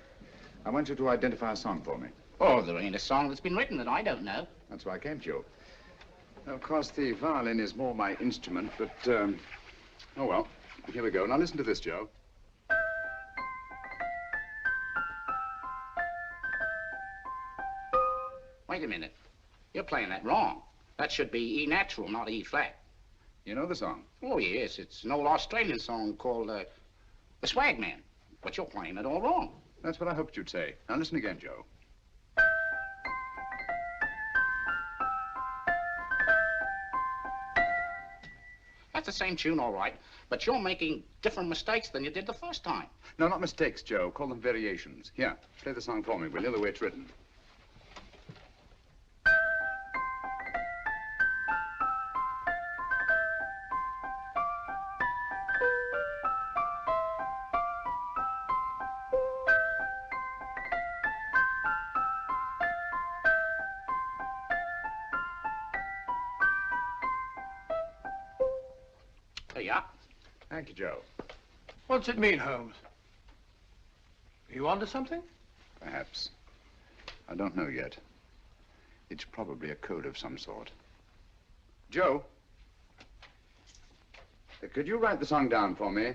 I want you to identify a song for me. Oh, there ain't a song that's been written that I don't know. That's why I came to you. Of course, the violin is more my instrument, but, oh, well, here we go. Now, listen to this, Joe. Wait a minute. You're playing that wrong. That should be E natural, not E flat. You know the song? Oh, yes. It's an old Australian song called, The Swag Man. But you're playing it all wrong. That's what I hoped you'd say. Now, listen again, Joe. That's the same tune, all right, but you're making different mistakes than you did the first time. No, not mistakes, Joe. Call them variations. Here, play the song for me, will you, the way it's written. There you are. Thank you, Joe. What's it mean, Holmes? Are you onto something? Perhaps. I don't know yet. It's probably a code of some sort. Joe, could you write the song down for me,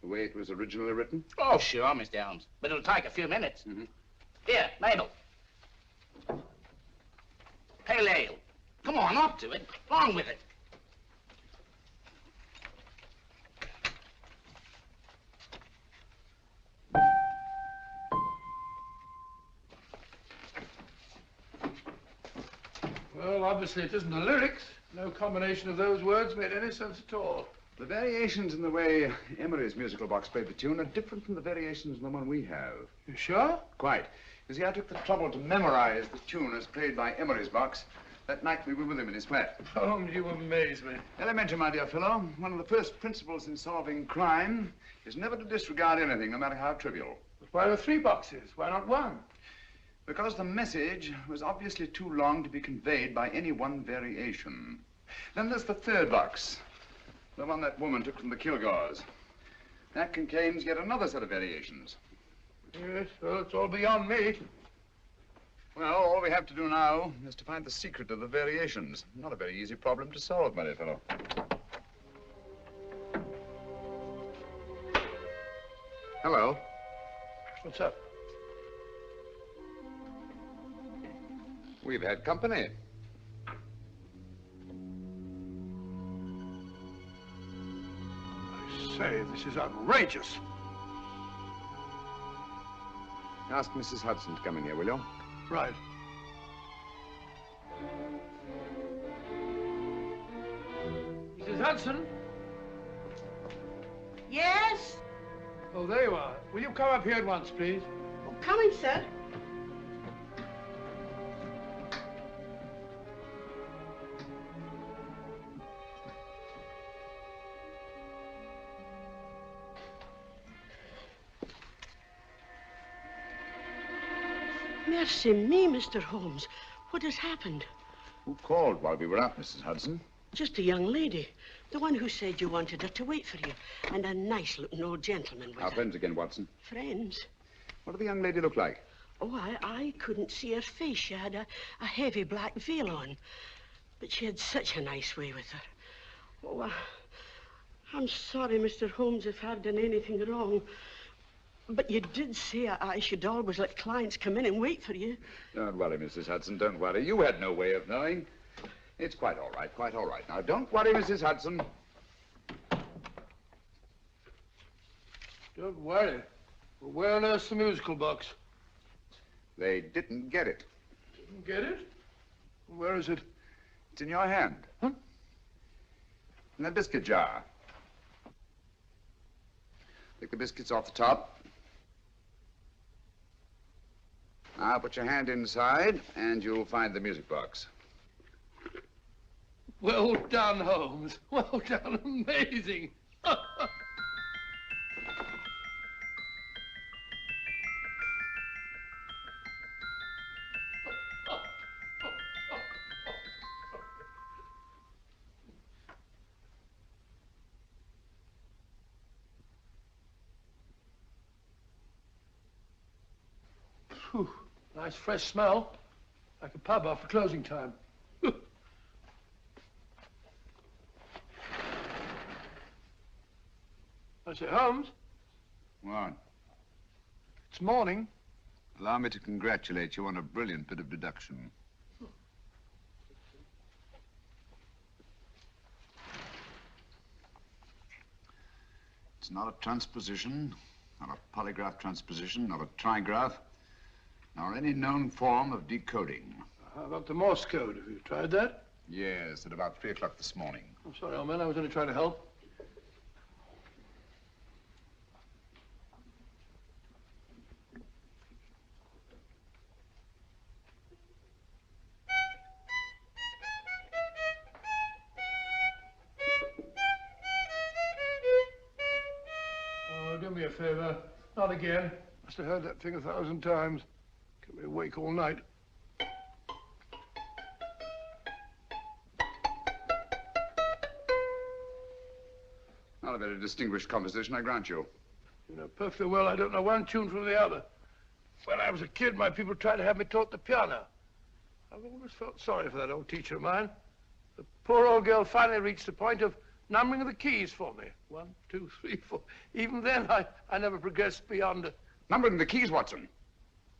the way it was originally written? Oh, sure, Mr. Holmes. But it'll take a few minutes. Mm-hmm. Here, Mabel. Pale ale. Come on, up to it. Along with it. Well, obviously it isn't the lyrics. No combination of those words made any sense at all. The variations in the way Emery's musical box played the tune are different from the variations in the one we have. You sure? Quite. You see, I took the trouble to memorize the tune as played by Emery's box that night we were with him in his flat. Holmes, you amaze me. Elementary, my dear fellow. One of the first principles in solving crime is never to disregard anything, no matter how trivial. But why are 3 boxes? Why not 1? Because the message was obviously too long to be conveyed by any one variation. Then there's the 3rd box, the one that woman took from the Kilgores. That contains yet another set of variations. Yes, well, it's all beyond me. Well, all we have to do now is to find the secret of the variations. Not a very easy problem to solve, my dear fellow. Hello. What's up? We've had company. I say, this is outrageous. Ask Mrs. Hudson to come in here, will you? Right. Hudson? Yes? Oh, there you are. Will you come up here at once, please? Oh, coming, sir. Mercy me, Mr. Holmes. What has happened? Who called while we were out, Mrs. Hudson? Just a young lady. The one who said you wanted her to wait for you. And a nice-looking old gentleman with Our her. friends again, Watson. Friends? What did the young lady look like? Oh, I couldn't see her face. She had a heavy black veil on. But she had such a nice way with her. Oh, I'm sorry, Mr. Holmes, if I've done anything wrong. But you did say I should always let clients come in and wait for you. Don't worry, Mrs. Hudson, don't worry. You had no way of knowing. It's quite all right, quite all right. Now, don't worry, Mrs. Hudson. Don't worry. Well, where on earth's the musical box? They didn't get it. Didn't get it? Where is it? It's in your hand. Huh? In that biscuit jar. Pick the biscuits off the top. Now put your hand inside, and you'll find the music box. Well done, Holmes. Well done. Amazing. Phew. Nice fresh smell. Like a pub after closing time. I say, Holmes, What? it's morning. Allow me to congratulate you on a brilliant bit of deduction. It's not a transposition, not a polygraph transposition, not a trigraph, nor any known form of decoding. How about the Morse code? Have you tried that? Yes, at about 3 o'clock this morning. I'm sorry, old man. I was only trying to help. Oh, do me a favor. Not again. Must have heard that thing 1,000 times. Kept me awake all night. Not a very distinguished composition, I grant you. You know perfectly well I don't know one tune from the other. When I was a kid, my people tried to have me taught the piano. I've always felt sorry for that old teacher of mine. The poor old girl finally reached the point of numbering the keys for me. 1, 2, 3, 4. Even then, I never progressed beyond it. Numbering the keys, Watson.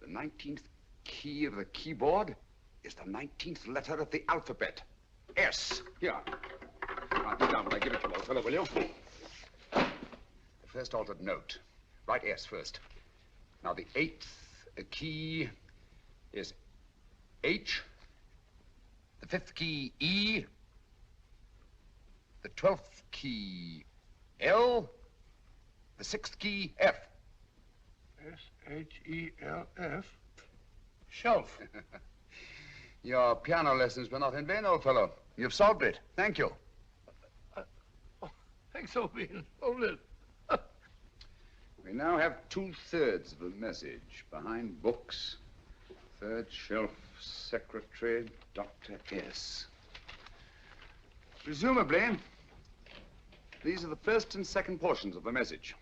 The 19th key of the keyboard is the 19th letter of the alphabet. S. Here. Write it down when I give it to you, old fellow, will you? The first altered note. Write S first. Now, the 8th key is H. The 5th key, E. The 12th key, L. The 6th key, F. S-H-E-L-F. Shelf. Your piano lessons were not in vain, old fellow. You've solved it. Thank you. Thanks, old bean. Hold it. We now have 2/3 of the message. Behind books, third shelf, secretary, Dr. S. Presumably, these are the first and second portions of the message.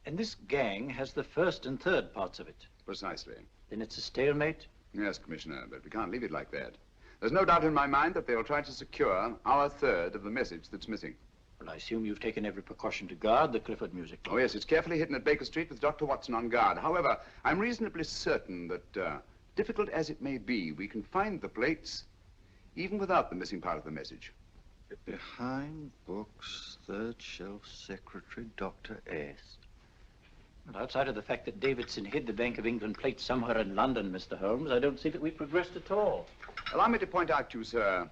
And this gang has the first and third parts of it. Precisely. Then it's a stalemate? Yes, Commissioner, but we can't leave it like that. There's no doubt in my mind that they'll try to secure our third of the message that's missing. Well, I assume you've taken every precaution to guard the Clifford music. Oh, yes, it's carefully hidden at Baker Street with Dr. Watson on guard. However, I'm reasonably certain that, difficult as it may be, we can find the plates even without the missing part of the message. Behind books, third shelf, secretary, Dr. S. Well, outside of the fact that Davidson hid the Bank of England plates somewhere in London, Mr. Holmes, I don't see that we've progressed at all. Allow me to point out to you, sir,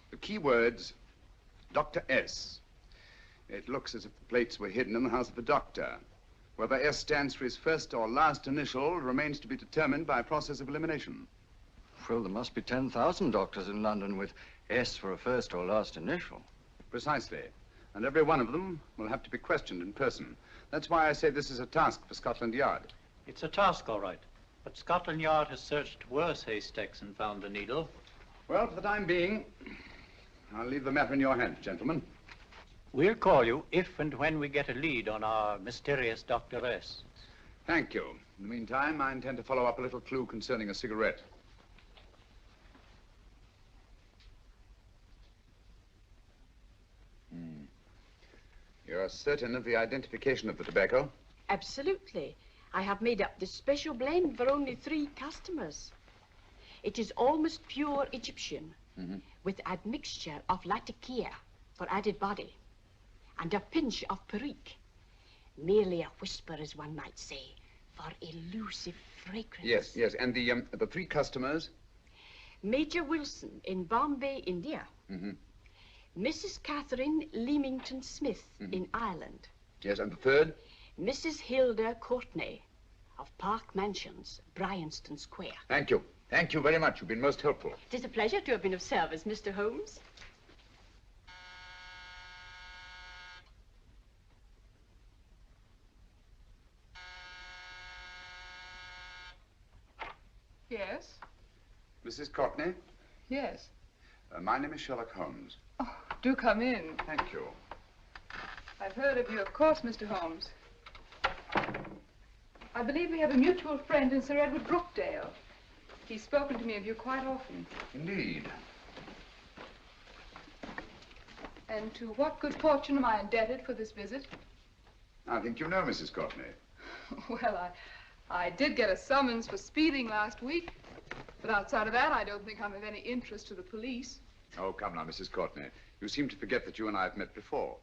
the key words Dr. S. It looks as if the plates were hidden in the house of the doctor. Whether S stands for his first or last initial remains to be determined by a process of elimination. Well, there must be 10,000 doctors in London with S for a first or last initial. Precisely. And every one of them will have to be questioned in person. That's why I say this is a task for Scotland Yard. It's a task, all right. But Scotland Yard has searched worse haystacks and found the needle. Well, for the time being, I'll leave the matter in your hands, gentlemen. We'll call you if and when we get a lead on our mysterious Dr. S. Thank you. In the meantime, I intend to follow up a little clue concerning a cigarette. You're certain of the identification of the tobacco? Absolutely. I have made up this special blend for only 3 customers. It is almost pure Egyptian, with admixture of latakia for added body, and a pinch of perique. Merely a whisper, as one might say, for elusive fragrance. Yes. And the 3 customers? Major Wilson in Bombay, India. Mrs. Catherine Leamington Smith in Ireland. Yes, and the 3rd? Mrs. Hilda Courtney of Park Mansions, Bryanston Square. Thank you. Thank you very much. You've been most helpful. It is a pleasure to have been of service, Mr. Holmes. Yes? Mrs. Courtney? Yes. My name is Sherlock Holmes. Oh, do come in. Thank you. I've heard of you, of course, Mr. Holmes. I believe we have a mutual friend in Sir Edward Brookdale. He's spoken to me of you quite often. Indeed. And to what good fortune am I indebted for this visit? I think you know Mrs. Courtney. Well, I did get a summons for speeding last week, but outside of that, I don't think I'm of any interest to the police. Oh, come now, Mrs. Courtney. You seem to forget that you and I have met before.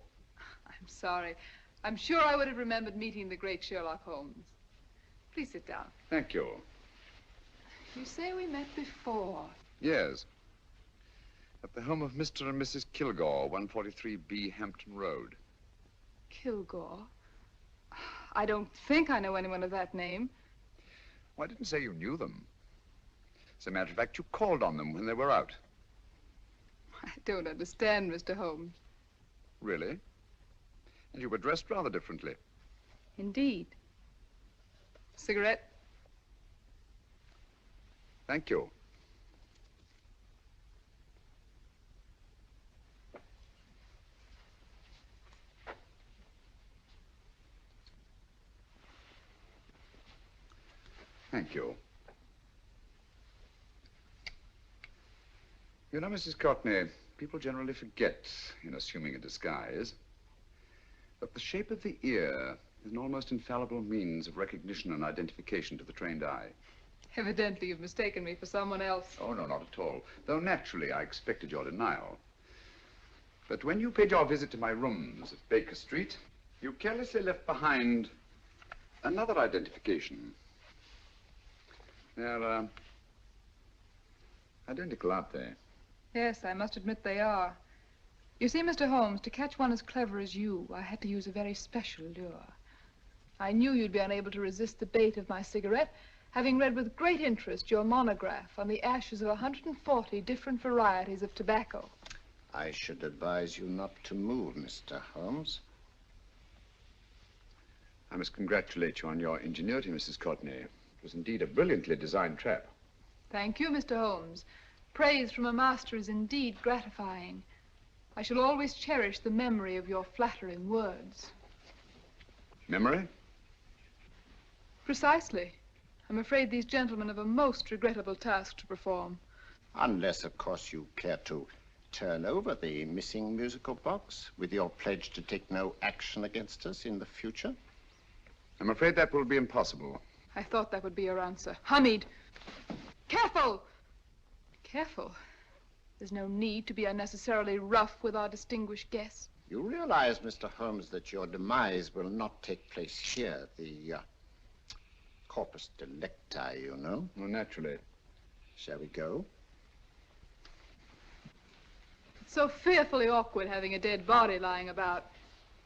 I'm sorry. I'm sure I would have remembered meeting the great Sherlock Holmes. Please sit down. Thank you. You say we met before. Yes. At the home of Mr. and Mrs. Kilgore, 143B Hampton Road. Kilgore? I don't think I know anyone of that name. Well, I didn't say you knew them. As a matter of fact, you called on them when they were out. I don't understand, Mr. Holmes. Really? And you were dressed rather differently. Indeed. Cigarette? Thank you. Thank you. You know, Mrs. Courtney, people generally forget, in assuming a disguise, that the shape of the ear is an almost infallible means of recognition and identification to the trained eye. Evidently, you've mistaken me for someone else. Oh, no, not at all. Though naturally, I expected your denial. But when you paid your visit to my rooms at Baker Street, you carelessly left behind another identification. They're, identical, aren't they? Yes, I must admit they are. You see, Mr. Holmes, to catch one as clever as you, I had to use a very special lure. I knew you'd be unable to resist the bait of my cigarette, having read with great interest your monograph on the ashes of 140 different varieties of tobacco. I should advise you not to move, Mr. Holmes. I must congratulate you on your ingenuity, Mrs. Courtney. It was indeed a brilliantly designed trap. Thank you, Mr. Holmes. Praise from a master is indeed gratifying. I shall always cherish the memory of your flattering words. Memory? Precisely. I'm afraid these gentlemen have a most regrettable task to perform. Unless, of course, you care to turn over the missing musical box with your pledge to take no action against us in the future. I'm afraid that will be impossible. I thought that would be your answer. Hamid! Careful! Careful. There's no need to be unnecessarily rough with our distinguished guest. You realize, Mr. Holmes, that your demise will not take place here. The corpus delicti, you know. Well, naturally. Shall we go? It's so fearfully awkward having a dead body lying about.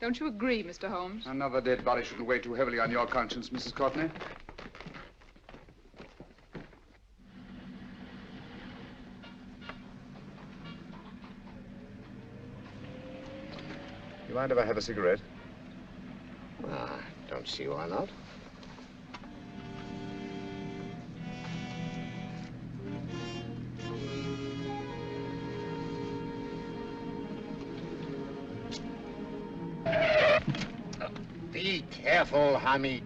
Don't you agree, Mr. Holmes? Another dead body shouldn't weigh too heavily on your conscience, Mrs. Courtney. You mind if I have a cigarette? Don't see why not. Be careful, Hamid.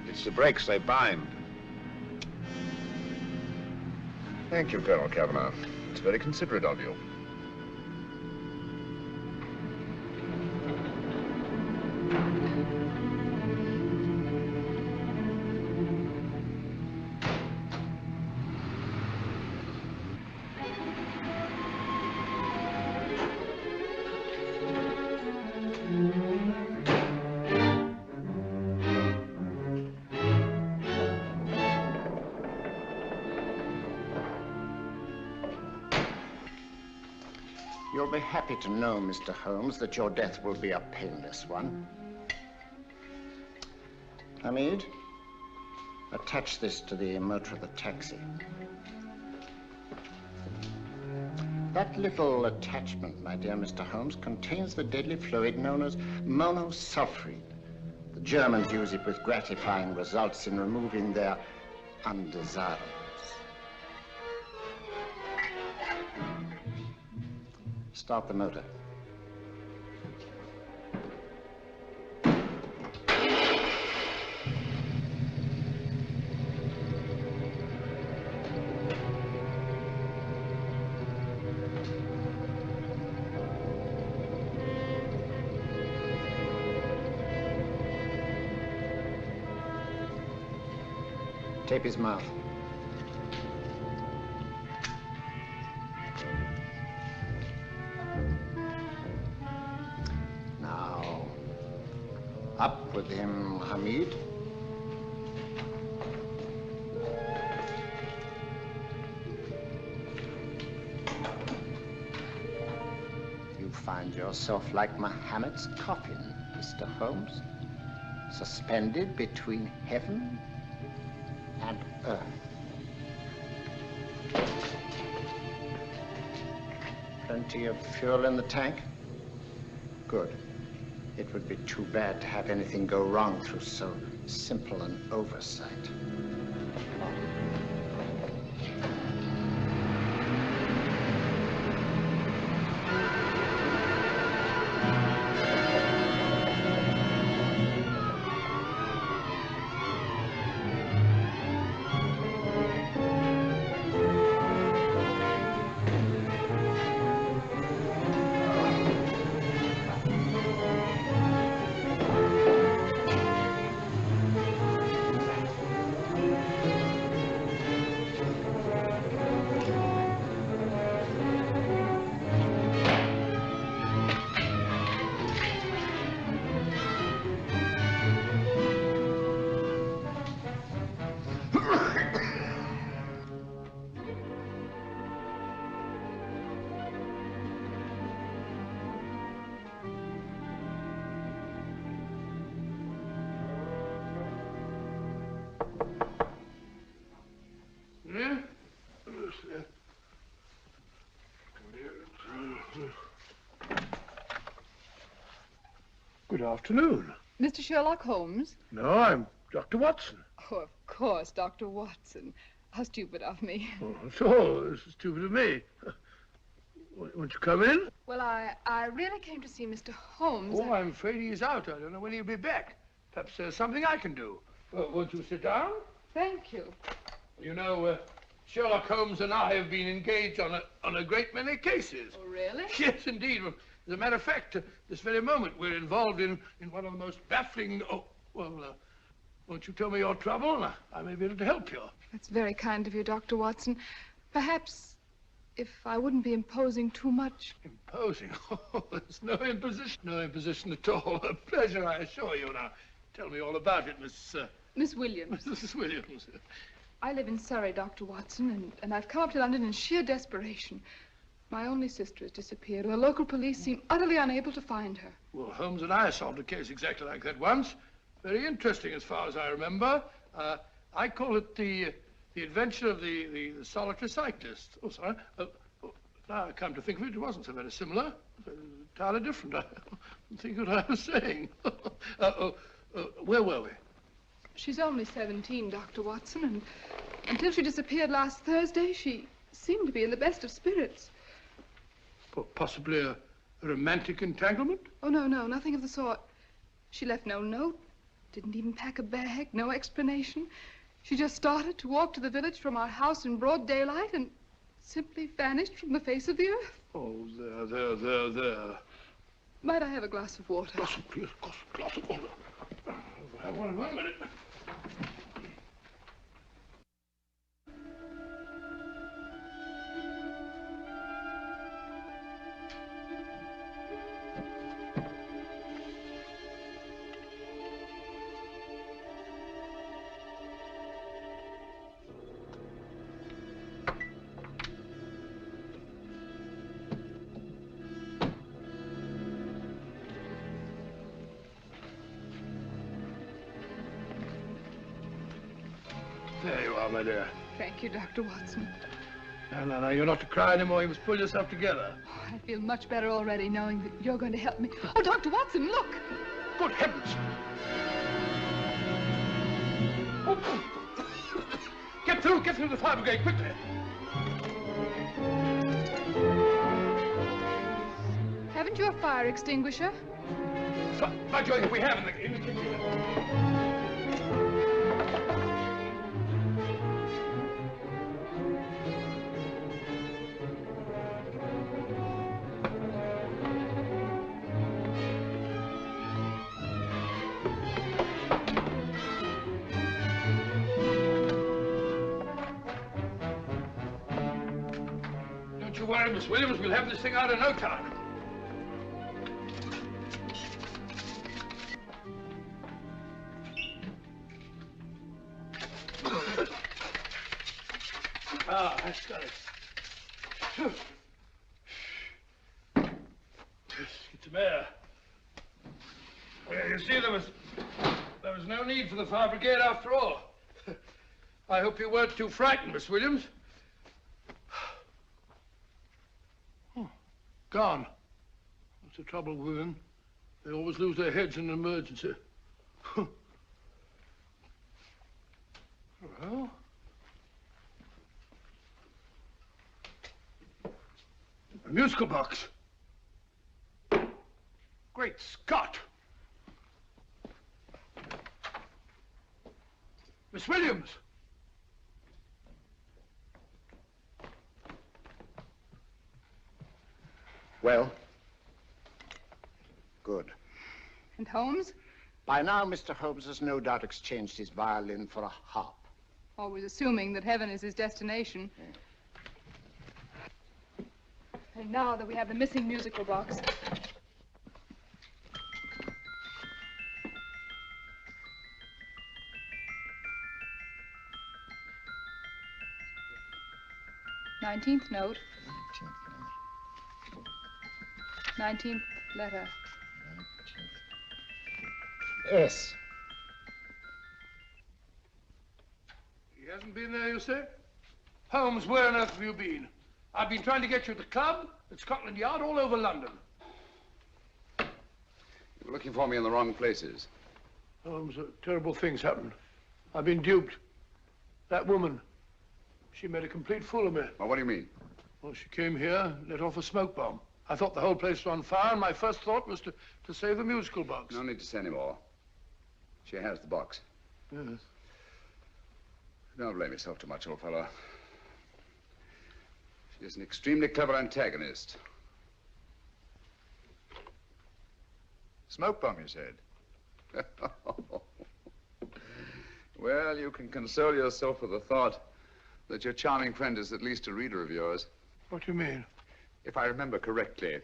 It's the brakes, they bind. Thank you, Colonel Cavanaugh. It's very considerate of you. You'll be happy to know, Mr. Holmes, that your death will be a painless one. Hamid, attach this to the motor of the taxi. That little attachment, my dear Mr. Holmes, contains the deadly fluid known as monosulfide. The Germans use it with gratifying results in removing their undesirables. Start the motor. Tape his mouth. Now, up with him, Hamid. You find yourself like Muhammad's coffin, Mr. Holmes, suspended between heaven and earth. Plenty of fuel in the tank? Good. It would be too bad to have anything go wrong through so simple an oversight. Good afternoon. Mr. Sherlock Holmes? No, I'm Dr. Watson. Oh, of course, Dr. Watson. How stupid of me. Oh, so this is stupid of me. Won't you come in? Well, I really came to see Mr. Holmes. Oh, I'm afraid he's out. I don't know when he'll be back. Perhaps there's something I can do. Won't you sit down? Thank you. You know, Sherlock Holmes and I have been engaged on a great many cases. Oh, really? Yes, indeed. As a matter of fact, this very moment, we're involved in one of the most baffling... Oh, well, won't you tell me your trouble? I may be able to help you. That's very kind of you, Dr. Watson. Perhaps if I wouldn't be imposing too much. Imposing? Oh, there's no imposition. No imposition at all. A pleasure, I assure you. Now, tell me all about it, Miss Williams. Mrs. Williams. I live in Surrey, Dr. Watson, and I've come up to London in sheer desperation. My only sister has disappeared, and the local police seem utterly unable to find her. Well, Holmes and I solved a case exactly like that once. Very interesting as far as I remember. I call it the adventure of the solitary cyclist. Oh, sorry. Now I come to think of it, it wasn't so very similar. Entirely different. I don't think what I was saying. Where were we? She's only 17, Dr. Watson, and until she disappeared last Thursday, she seemed to be in the best of spirits. Possibly a romantic entanglement? Oh, no, nothing of the sort. She left no note, didn't even pack a bag, no explanation. She just started to walk to the village from our house in broad daylight and simply vanished from the face of the earth. Oh, there. Might I have a glass of water? Glass of water. Have one minute. There you are, my dear. Thank you, Dr. Watson. No, you're not to cry anymore. You must pull yourself together. Oh, I feel much better already knowing that you're going to help me. Oh, Dr. Watson, look! Good heavens! Oh. Get through the fire brigade, quickly! Haven't you a fire extinguisher? By Jove, we have in the kitchen. Don't you worry, Miss Williams. We'll have this thing out in no time. That's got it. Get some air. Well, you see, there was no need for the fire brigade after all. I hope you weren't too frightened, Miss Williams. Oh, gone. That's the trouble with women. They always lose their heads in an emergency. Well... a musical box. Great Scott! Miss Williams! Well? Good. And Holmes? By now, Mr. Holmes has no doubt exchanged his violin for a harp. Always assuming that heaven is his destination. Yeah. And now that we have the missing musical box. Nineteenth note. 19th letter. Yes. He hasn't been there, you say? Holmes, where on earth have you been? I've been trying to get you at the club, at Scotland Yard, all over London. You were looking for me in the wrong places. Holmes, terrible things happened. I've been duped. That woman, she made a complete fool of me. Well, what do you mean? Well, she came here, let off a smoke bomb. I thought the whole place was on fire, and my first thought was to save the musical box. No need to say any more. She has the box. Yes. Don't blame yourself too much, old fellow. She is an extremely clever antagonist. Smoke bomb, you said? Well, you can console yourself with the thought that your charming friend is at least a reader of yours. What do you mean? If I remember correctly,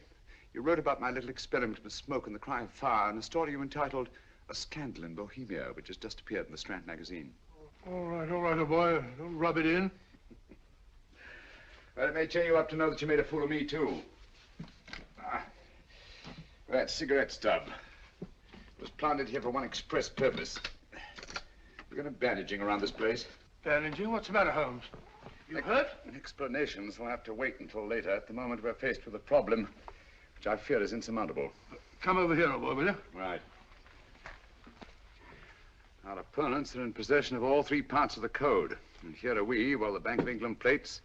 you wrote about my little experiment with smoke and the cry of fire in a story you entitled A Scandal in Bohemia, which has just appeared in the Strand magazine. All right, old boy. Don't rub it in. Well, it may cheer you up to know that you made a fool of me, too. That cigarette stub was planted here for one express purpose. We're going to bandaging around this place. Bandaging? What's the matter, Holmes? You hurt? Explanations will have to wait until later. At the moment, we're faced with a problem which I fear is insurmountable. Come over here, old boy, will you? Right. Our opponents are in possession of all three parts of the code. And here are we, while the Bank of England plates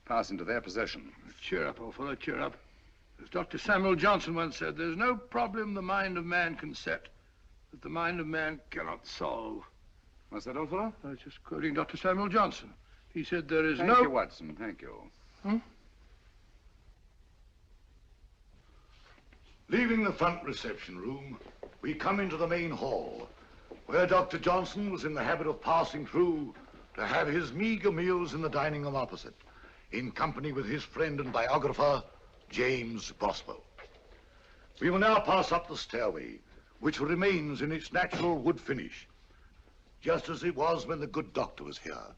pass into their possession. Cheer up, old fellow, cheer up. As Dr. Samuel Johnson once said, there's no problem the mind of man can set that the mind of man cannot solve. What's that, old fellow? I was just quoting Dr. Samuel Johnson. He said there is Thank no... you, Watson. Thank you. Leaving the front reception room, we come into the main hall, where Dr. Johnson was in the habit of passing through to have his meager meals in the dining room opposite, in company with his friend and biographer, James Boswell. We will now pass up the stairway, which remains in its natural wood finish, just as it was when the good doctor was here.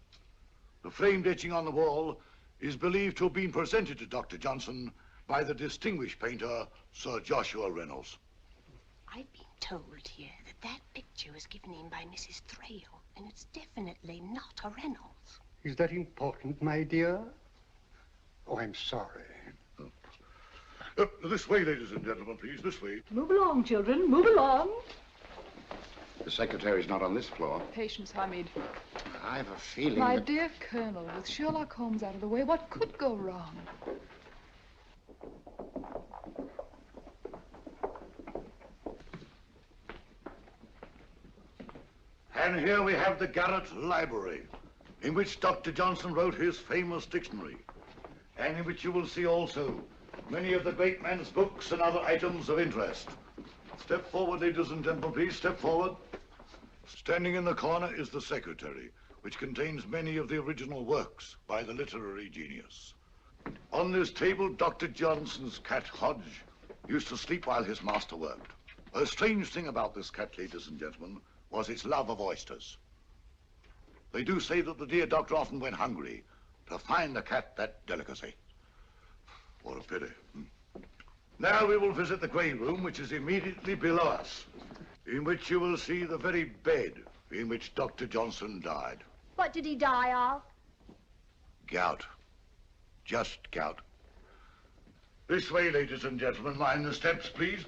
The framed etching on the wall is believed to have been presented to Dr. Johnson by the distinguished painter, Sir Joshua Reynolds. I've been told here that that picture was given in by Mrs. Thrale, and it's definitely not a Reynolds. Is that important, my dear? Oh, I'm sorry. This way, ladies and gentlemen, please, this way. Move along, children, move along. The secretary's not on this floor. Patience, Hamid. I have a feeling My that... dear Colonel, with Sherlock Holmes out of the way, what could go wrong? And here we have the Garrett Library, in which Dr. Johnson wrote his famous dictionary, and in which you will see also many of the great man's books and other items of interest. Step forward, ladies and gentlemen, please, step forward. Standing in the corner is the secretary, which contains many of the original works by the literary genius. On this table, Dr. Johnson's cat, Hodge, used to sleep while his master worked. A strange thing about this cat, ladies and gentlemen, was its love of oysters. They do say that the dear doctor often went hungry to find the cat that delicacy. What a pity. Now we will visit the grey room, which is immediately below us, in which you will see the very bed in which Dr. Johnson died. What did he die of? Gout. Just gout. This way, ladies and gentlemen. Mind the steps, please.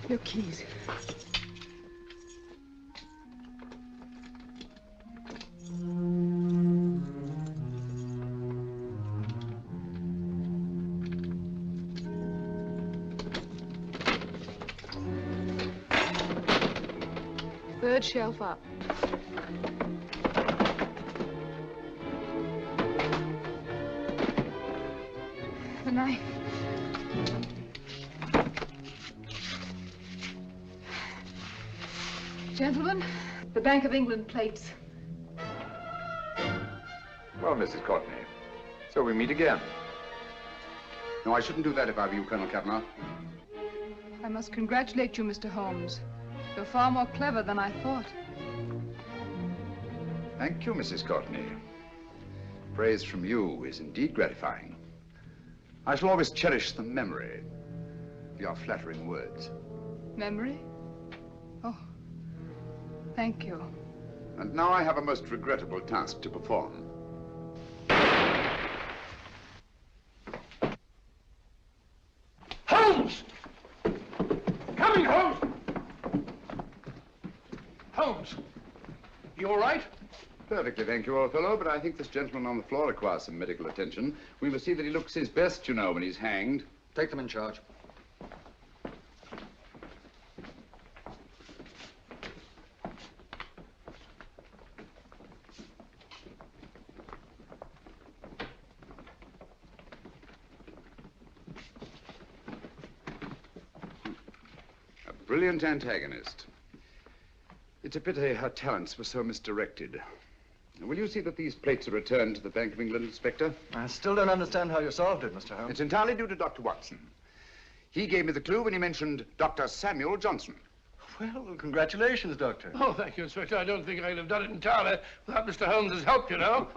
Your keys. Third shelf up. The knife. Gentlemen, the Bank of England plates. Well, Mrs. Courtney, so we meet again. No, I shouldn't do that if I were you, Colonel Cavanaugh. I must congratulate you, Mr. Holmes. You're far more clever than I thought. Thank you, Mrs. Courtney. Praise from you is indeed gratifying. I shall always cherish the memory of your flattering words. Memory? Oh, thank you. And now I have a most regrettable task to perform. Holmes! Coming, Holmes! Holmes, you all right? Perfectly, thank you, old fellow, but I think this gentleman on the floor requires some medical attention. We must see that he looks his best, you know, when he's hanged. Take them in charge. A brilliant antagonist. It's a pity her talents were so misdirected. Will you see that these plates are returned to the Bank of England, Inspector? I still don't understand how you solved it, Mr. Holmes. It's entirely due to Dr. Watson. He gave me the clue when he mentioned Dr. Samuel Johnson. Well, congratulations, Doctor. Oh, thank you, Inspector. I don't think I'd have done it entirely without Mr. Holmes's help, you know.